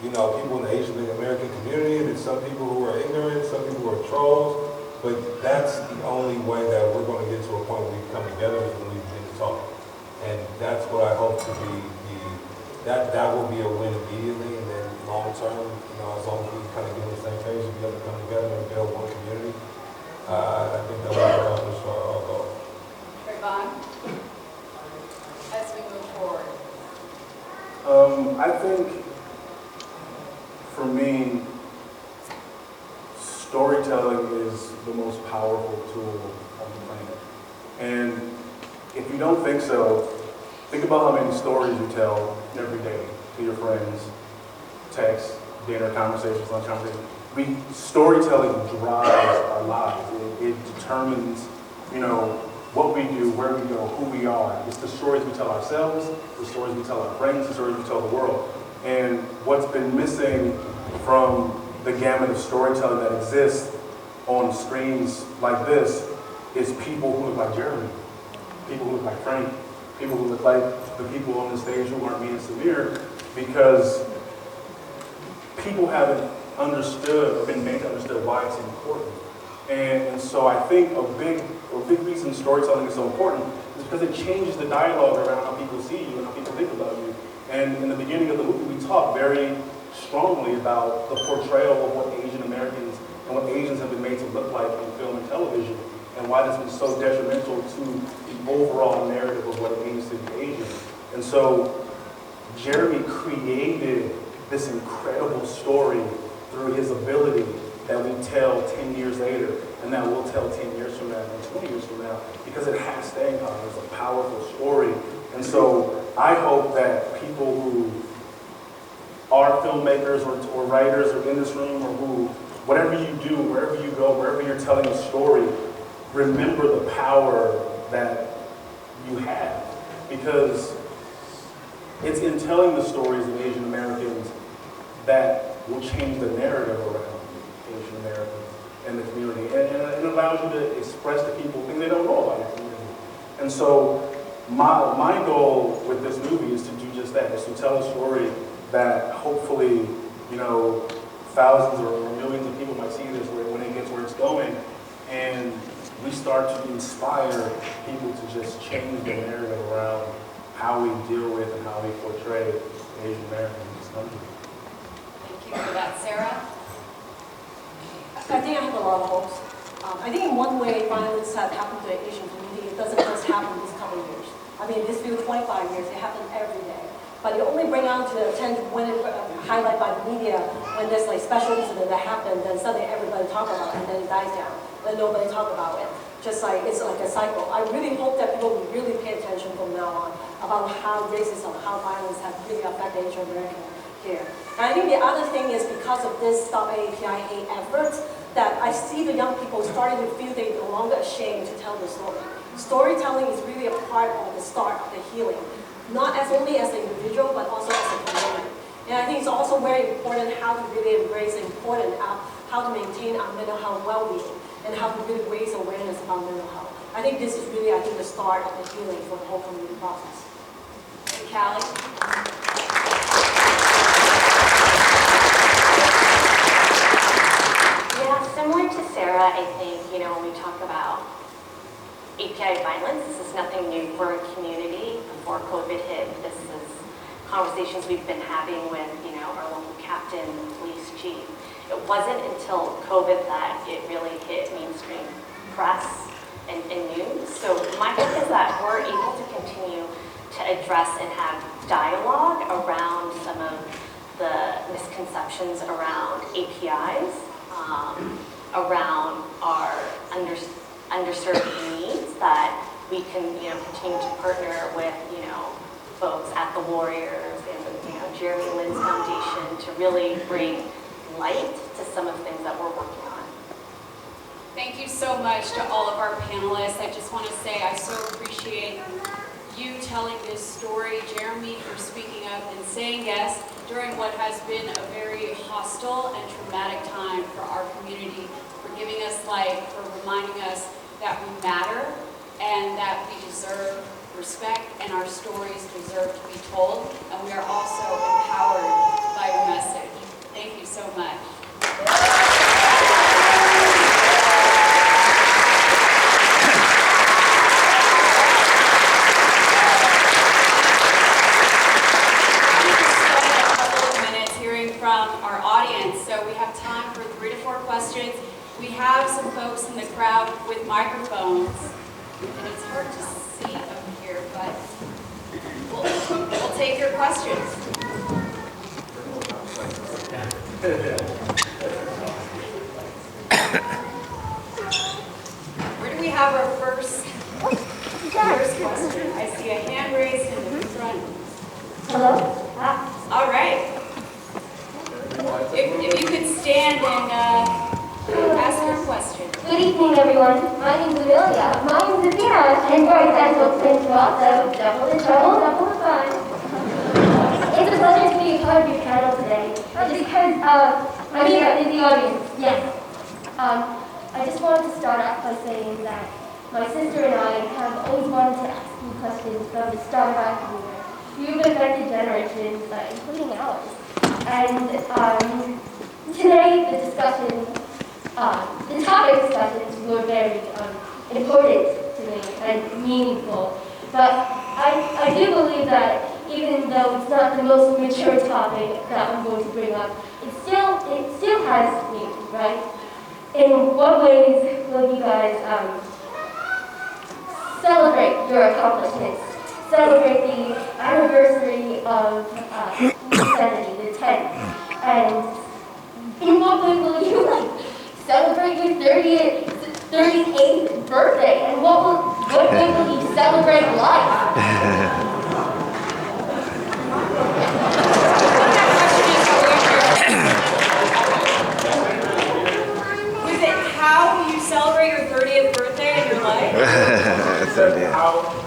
people in the Asian American community, and it's some people who are ignorant, some people who are trolls. But that's the only way that we're going to get to a point where we come together is when we begin to talk. And that's what I hope to be that will be a win immediately, and then long term, as long as we kind of get on the same page and be able to come together and build one community, I think that will accomplish our goal. Travon, as we move forward. I think for me, storytelling is the most powerful tool on the planet. And if you don't think so, think about how many stories you tell every day to your friends, text, dinner conversations, lunch conversations. Storytelling drives our lives. It determines, what we do, where we go, who we are. It's the stories we tell ourselves, the stories we tell our friends, the stories we tell the world. And what's been missing from the gamut of storytelling that exists on screens like this is people who look like Jeremy, people who look like Frank, people who look like the people on the stage who aren't me and Samir, because people haven't understood or been made to understand why it's important. And so I think a big reason storytelling is so important is because it changes the dialogue around how people see you and how people think about you. And in the beginning of the movie, we talk very strongly about the portrayal of what Asian Americans and what Asians have been made to look like in film and television, and why that's been so detrimental to the overall narrative of what it means to be Asian. And so Jeremy created this incredible story through his ability that we tell 10 years later, and that we'll tell 10 years from now and 20 years from now, because it has staying power. It's a powerful story. And so I hope that people who are filmmakers or writers or in this room, or who, whatever you do, wherever you go, wherever you're telling a story, remember the power that you have. Because it's in telling the stories of Asian Americans that will change the narrative around Asian Americans and the community. And it allows you to express to people things they don't know about your community. And so my goal with this movie is to do just that, is to tell a story that hopefully, thousands or millions of people might see this when it gets where it's going, and we start to inspire people to just change the narrative around how we deal with and how we portray Asian Americans in this country. Thank you for that, Sarah. I think I have a lot of hopes. I think in one way, violence that happened to the Asian community, it doesn't just happen this couple of years. I mean, this few 25 years, it happened every day. But it only bring out to the attention when it highlighted by the media, when there's like special incident that happened, then suddenly everybody talk about it, and then it dies down. Then nobody talk about it. Just like, it's like a cycle. I really hope that people will really pay attention from now on about how racism, how violence has really affected Asian Americans here. And I think the other thing is because of this Stop API Hate efforts, that I see the young people starting to feel they're no longer ashamed to tell their story. Storytelling is really a part of the start of the healing. Not as only as an individual, but also as a community. And I think it's also very important how to really embrace the importance of how to maintain our mental health well-being and how to really raise awareness about mental health. I think this is really, I think, the start of the healing for the whole community process. And Callie? Yeah, similar to Sarah, I think, when we talk about API violence, this is nothing new for a community. Before COVID hit, this is conversations we've been having with, our local captain, police chief. It wasn't until COVID that it really hit mainstream press and news. So my hope is that we're able to continue to address and have dialogue around some of the misconceptions around APIs, around our underserved needs, that we can, continue to partner with, folks at the Warriors and the, Jeremy Lynn's Foundation to really bring light to some of the things that we're working on. Thank you so much to all of our panelists. I just want to say I so appreciate you telling this story, Jeremy, for speaking up and saying yes during what has been a very hostile and traumatic time for our community, for giving us light, for reminding us that we matter and that we deserve respect and our stories deserve to be told, and we are also empowered by your message. Thank you so much. From our audience, so we have time for 3 to 4 questions. We have some folks in the crowd with microphones, and it's hard to see over here, but we'll take your questions. Where do we have our first question? I see a hand raised in the front. Hello? All right. If you could stand and ask your question. Good evening, everyone. My name is Amelia. My name is Athena, and we're identical twins who also double the trouble, double the fun. It's a pleasure to be a part of your panel today. In the audience, yes. I just wanted to start off by saying that my sister and I have always wanted to ask you questions from the start of our career. You've affected generations, including ours. And today, the topic discussions were very important to me and meaningful. But I do believe that even though it's not the most mature topic that I'm going to bring up, it still has meaning, right? In what ways will you guys celebrate your accomplishments? Celebrate the anniversary of Insanity, the 10th. And in what way will you celebrate your 38th birthday? And what way will you celebrate life? Was it how you celebrate your 30th birthday in your life?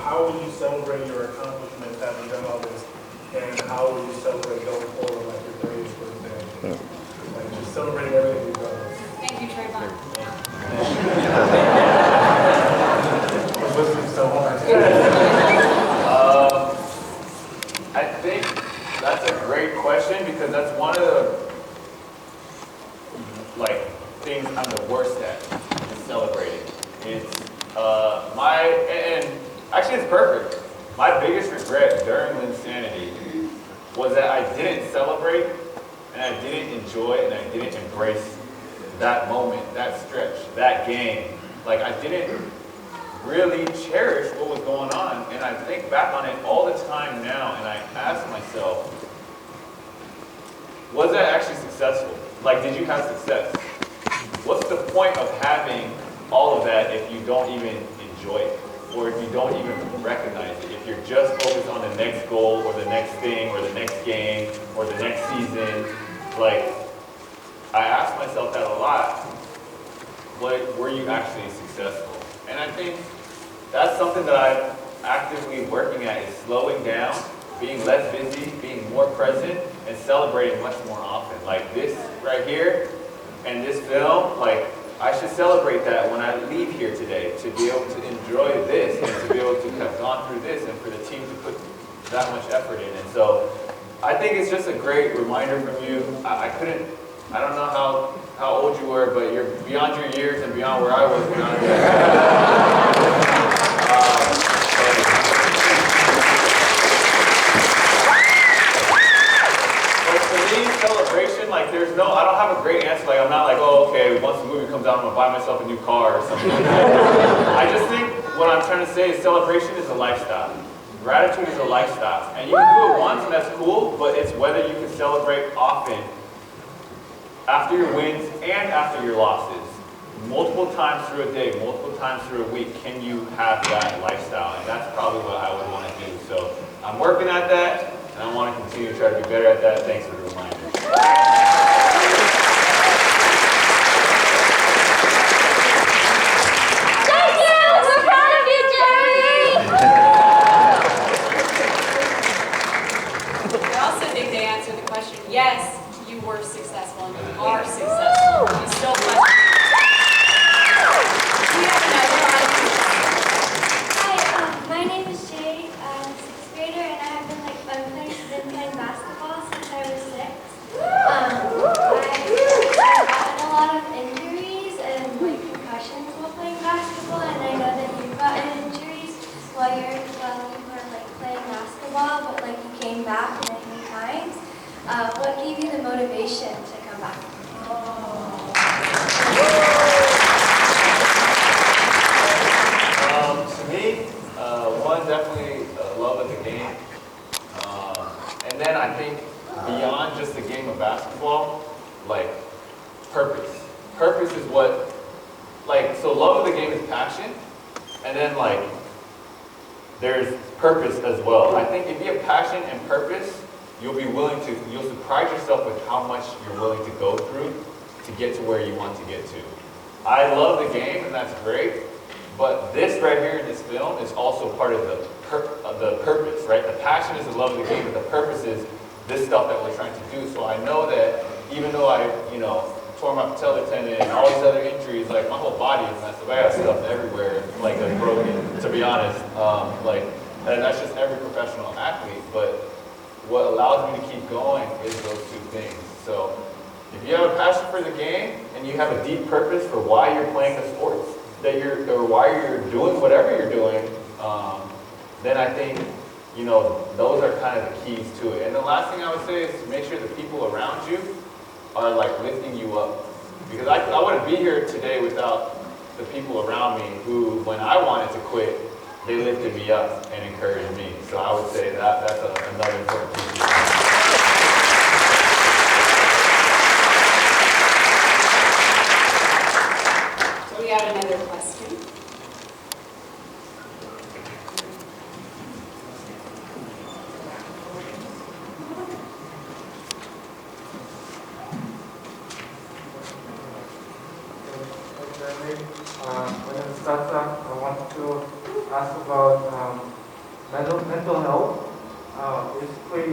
How will you celebrate your accomplishments having done all this? And how will you celebrate going forward like your 30th birthday? Like just celebrating everything you've done. Thank you, Trayvon. I'm listening so hard. I think that's a great question because that's one of the things I'm the worst at is celebrating. It's actually it's perfect. My biggest regret during Linsanity was that I didn't celebrate and I didn't enjoy and I didn't embrace that moment, that stretch, that game. Like, I didn't really cherish what was going on, and I think back on it all the time now, and I ask myself, was that actually successful? Like, did you have success? What's the point of having all of that if you don't even enjoy it? Or if you don't even recognize it? If you're just focused on the next goal, or the next thing, or the next game, or the next season, like, I ask myself that a lot. Were you actually successful? And I think that's something that I'm actively working at, is slowing down, being less busy, being more present, and celebrating much more often. Like this right here, and this film, like, I should celebrate that when I leave here today, to be able to enjoy this, and to be able to have gone through this, and for the team to put that much effort in. And so, I think it's just a great reminder from you. I don't know how old you were, but you're beyond your years and beyond where I was when I was. But to me, celebration, like I don't have a great answer. Like I'm not like, oh, okay, once the movie comes out, I'm gonna buy myself a new car or something like that. I just think what I'm trying to say is celebration is a lifestyle. Gratitude is a lifestyle. And you can do it once and that's cool, but it's whether you can celebrate often after your wins and after your losses. Multiple times through a day, multiple times through a week, can you have that lifestyle? And that's probably what I would want to do. So I'm working at that, and I want to continue to try to be better at that. Thanks for the reminder. Thank you! We're proud of you, Jerry! I also think they answered the question, yes, you were successful and you are successful. You still question. We have another audience. Hi, my name is Jay. I'm a sixth grader, and I have been playing basketball since I was 6. I've gotten a lot of injuries and concussions while playing basketball, and I know that you've gotten injuries while you were playing basketball, but you came back many times. What gave you the motivation to come back? To me, one, definitely love of the game. And then I think beyond just the game of basketball, purpose. Purpose is what, so love of the game is passion, and then there's purpose as well. I think if you have passion and purpose, you'll surprise yourself with how much you're willing to go through to get to where you want to get to. I love the game, and that's great, but this right here in this film is also part of the purpose, right? The passion is the love of the game, but the purpose is this stuff that we're trying to do. So I know that even though I, tore my patellar tendon and all these other injuries, my whole body is messed up. I got stuff everywhere, that's broken, to be honest. And that's just every professional athlete, but what allows me to keep going is those two things. So if you have a passion for the game and you have a deep purpose for why you're playing the sports or why you're doing whatever you're doing, then I think those are kind of the keys to it. And the last thing I would say is to make sure the people around you are lifting you up, because I wouldn't be here today without the people around me who, when I wanted to quit, they lifted me up and encouraged me. So I would say that's another important piece. So we have another question. My name is Tata. I want to ask about mental health. Basically,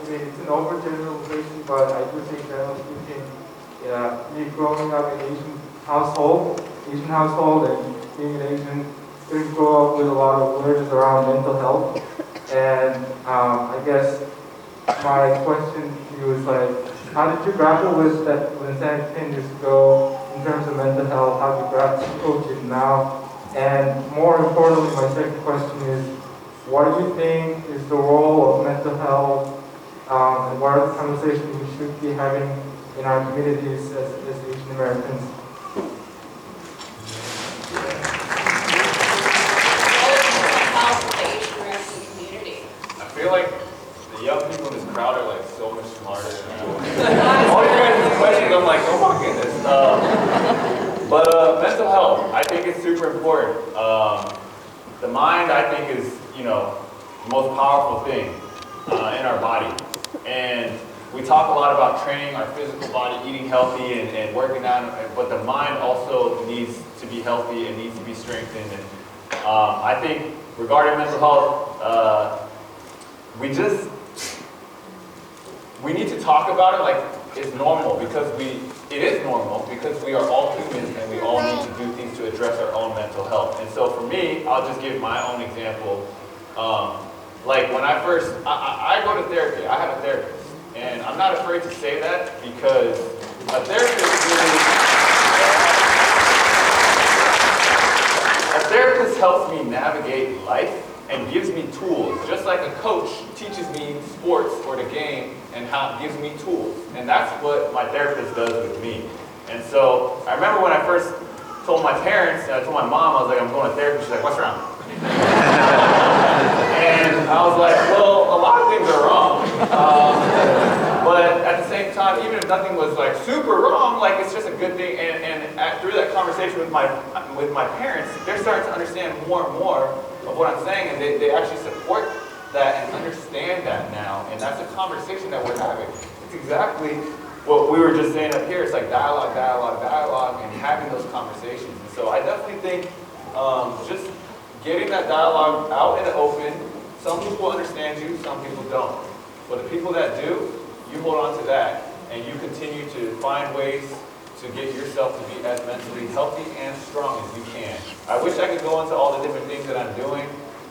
it's an overgeneralization, but I do think generally speaking, me growing up in Asian household, and being an Asian, didn't grow up with a lot of awareness around mental health. And I guess my question to you is how did you grapple with that when 10 years ago in terms of mental health? How do you approach it now? And more importantly, my second question is, what do you think is the role of mental health, and what are the conversations we should be having in our communities as Asian Americans. I feel like the young people in this crowd are like so much smarter than I am. All you guys' questions, I'm like, oh my goodness. But mental health, I think it's super important. The mind, I think, is, you know, the most powerful thing in our body. And we talk a lot about training our physical body, eating healthy and working out, but the mind also needs to be healthy and needs to be strengthened. And I think regarding mental health, we need to talk about it like it's normal, because it is normal, because we are all humans and we all need to do things to address our own mental health. And so for me, I'll just give my own example. Like when I first, I go to therapy, I have a therapist. And I'm not afraid to say that, because a therapist helps me navigate life and gives me tools, just like a coach teaches me sports or the game and gives me tools. And that's what my therapist does with me. And so I remember when I first told my parents, and I told my mom, I was like, I'm going to therapy. She's like, what's wrong? And I was like, well, a lot of things are wrong. But at the same time, even if nothing was like super wrong, like it's just a good thing. And through that conversation with my parents, they're starting to understand more and more of what I'm saying, and they actually support that and understand that now. And that's a conversation that we're having. It's exactly what we were just saying up here. It's like dialogue, dialogue, dialogue, and having those conversations. And so I definitely think just getting that dialogue out in the open. Some people understand you, some people don't. But the people that do, you hold on to that, and you continue to find ways to get yourself to be as mentally healthy and strong as you can. I wish I could go into all the different things that I'm doing,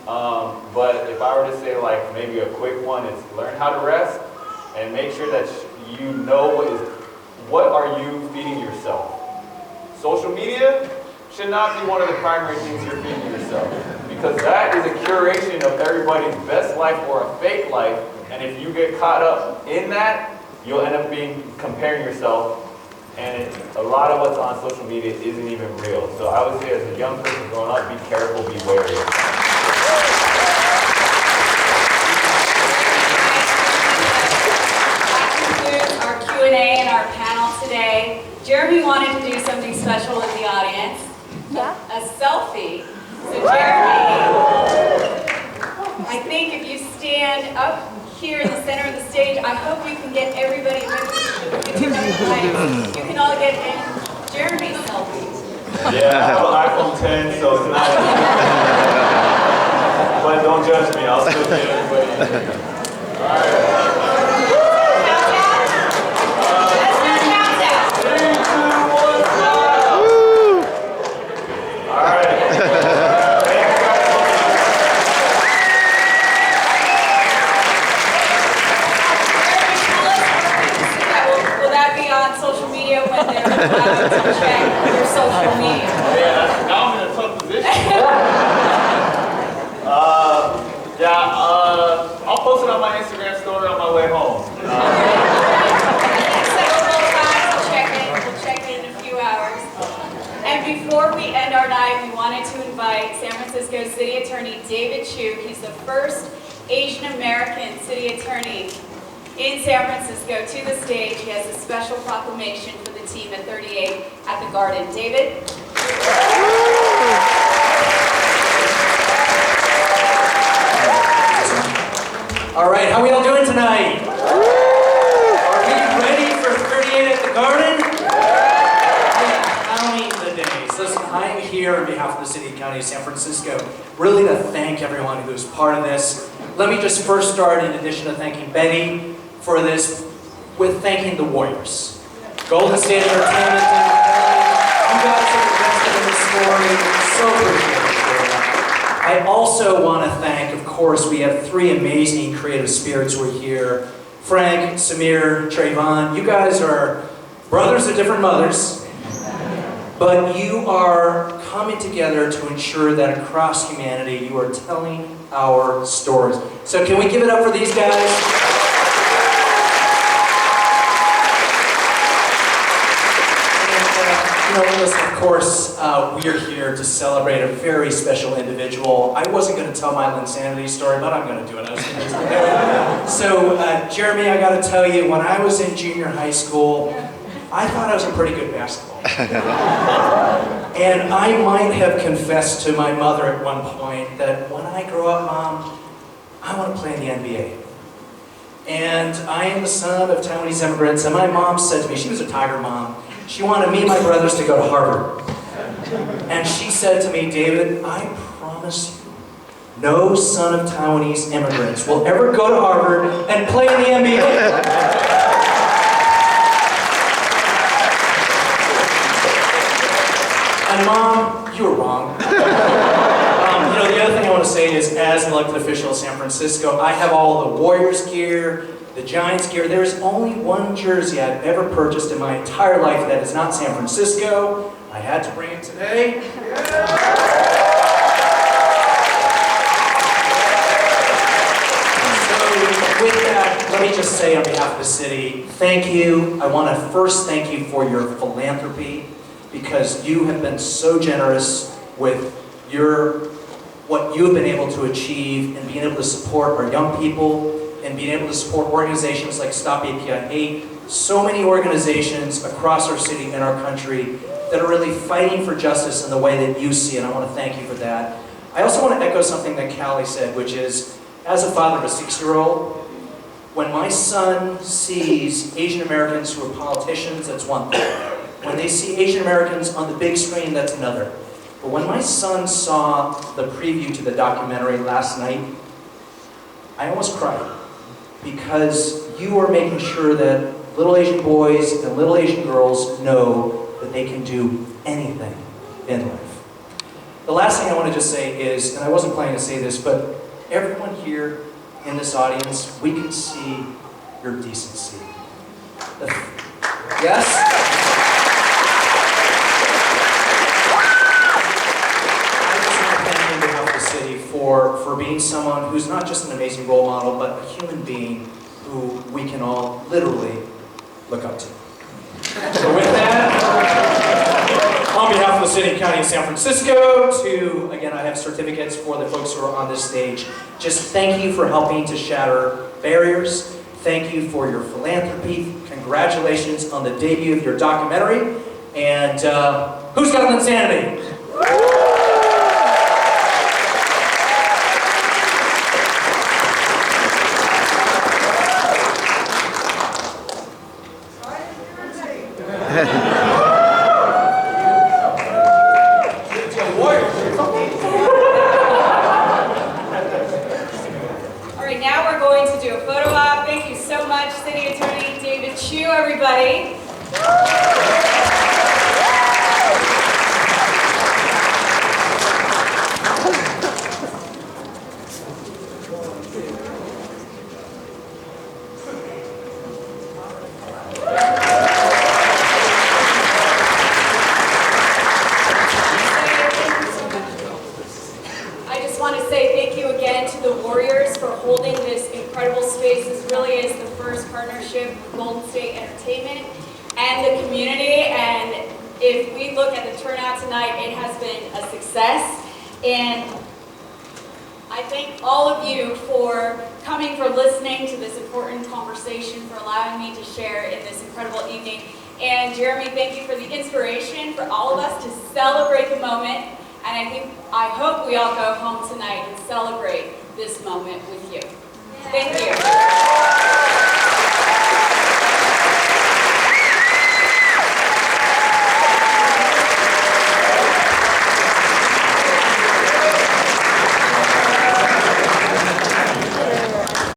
but if I were to say like maybe a quick one, it's learn how to rest and make sure that you know what are you feeding yourself. Social media should not be one of the primary things you're feeding yourself, because that is a curation of everybody's best life or a fake life, and if you get caught up in that, you'll end up comparing yourself, and a lot of what's on social media isn't even real. So I would say as a young person growing up, be careful, be wary. That concludes our Q&A and our panel today. Jeremy wanted to do something special with the audience. A selfie. So Jeremy, I think if you stand up here in the center of the stage, I hope you can get everybody, you can all get in Jeremy's selfie. Yeah, I have an iPhone 10, so it's not. But don't judge me, I'll still get everybody in here. All right. Check your social media. Yeah, now I'm in a tough position. I'll post it on my Instagram story on my way home. We'll check it in a few hours. And before we end our night, we wanted to invite San Francisco City Attorney David Chu. He's the first Asian American city attorney in San Francisco to the stage. He has a special proclamation for the team at 38 at the Garden. David? All right, how are we all doing tonight? Are we ready for 38 at the Garden? Counting the days. Listen, I'm here on behalf of the City and County of San Francisco, really to thank everyone who's part of this. Let me just first start, in addition to thanking Betty for this, with thanking the Warriors. Golden State Entertainment, you guys are invested in this story, so appreciate it. I also want to thank, of course, we have three amazing creative spirits who are here. Frank, Samir, Travon, you guys are brothers of different mothers, but you are coming together to ensure that across humanity you are telling our stories. So can we give it up for these guys? Listen, of course, we're here to celebrate a very special individual. I wasn't going to tell my Linsanity story, but I'm going to do it. I was gonna do it. So, Jeremy, I got to tell you, when I was in junior high school, I thought I was a pretty good basketball player. And I might have confessed to my mother at one point that when I grow up, Mom, I want to play in the NBA. And I am the son of Taiwanese immigrants, and my mom said to me, she was a Tiger mom, she wanted me and my brothers to go to Harvard. And she said to me, David, I promise you, no son of Taiwanese immigrants will ever go to Harvard and play in the NBA. And Mom, you were wrong. The other thing I want to say is, as an elected official of San Francisco, I have all the Warriors gear, the Giants gear. There is only one jersey I've ever purchased in my entire life that is not San Francisco. I had to bring it today. So with that, let me just say on behalf of the city, thank you. I want to first thank you for your philanthropy, because you have been so generous with what you have been able to achieve and being able to support our young people and being able to support organizations like Stop API Hate, so many organizations across our city and our country that are really fighting for justice in the way that you see it. I want to thank you for that. I also want to echo something that Callie said, which is, as a father of a 6-year-old, when my son sees Asian Americans who are politicians, that's one thing. When they see Asian Americans on the big screen, that's another. But when my son saw the preview to the documentary last night, I almost cried, because you are making sure that little Asian boys and little Asian girls know that they can do anything in life. The last thing I want to just say is, and I wasn't planning to say this, but everyone here in this audience, we can see your decency. Yes? For being someone who's not just an amazing role model, but a human being who we can all literally look up to. So with that, on behalf of the City and County of San Francisco, again, I have certificates for the folks who are on this stage. Just thank you for helping to shatter barriers. Thank you for your philanthropy. Congratulations on the debut of your documentary. And who's got Linsanity? All right, now we're going to do a photo op. Thank you so much, City Attorney David Chu, everybody. And I thank all of you for coming, for listening to this important conversation, for allowing me to share in this incredible evening. And Jeremy, thank you for the inspiration for all of us to celebrate the moment. And I hope we all go home tonight and celebrate this moment with you. Thank you.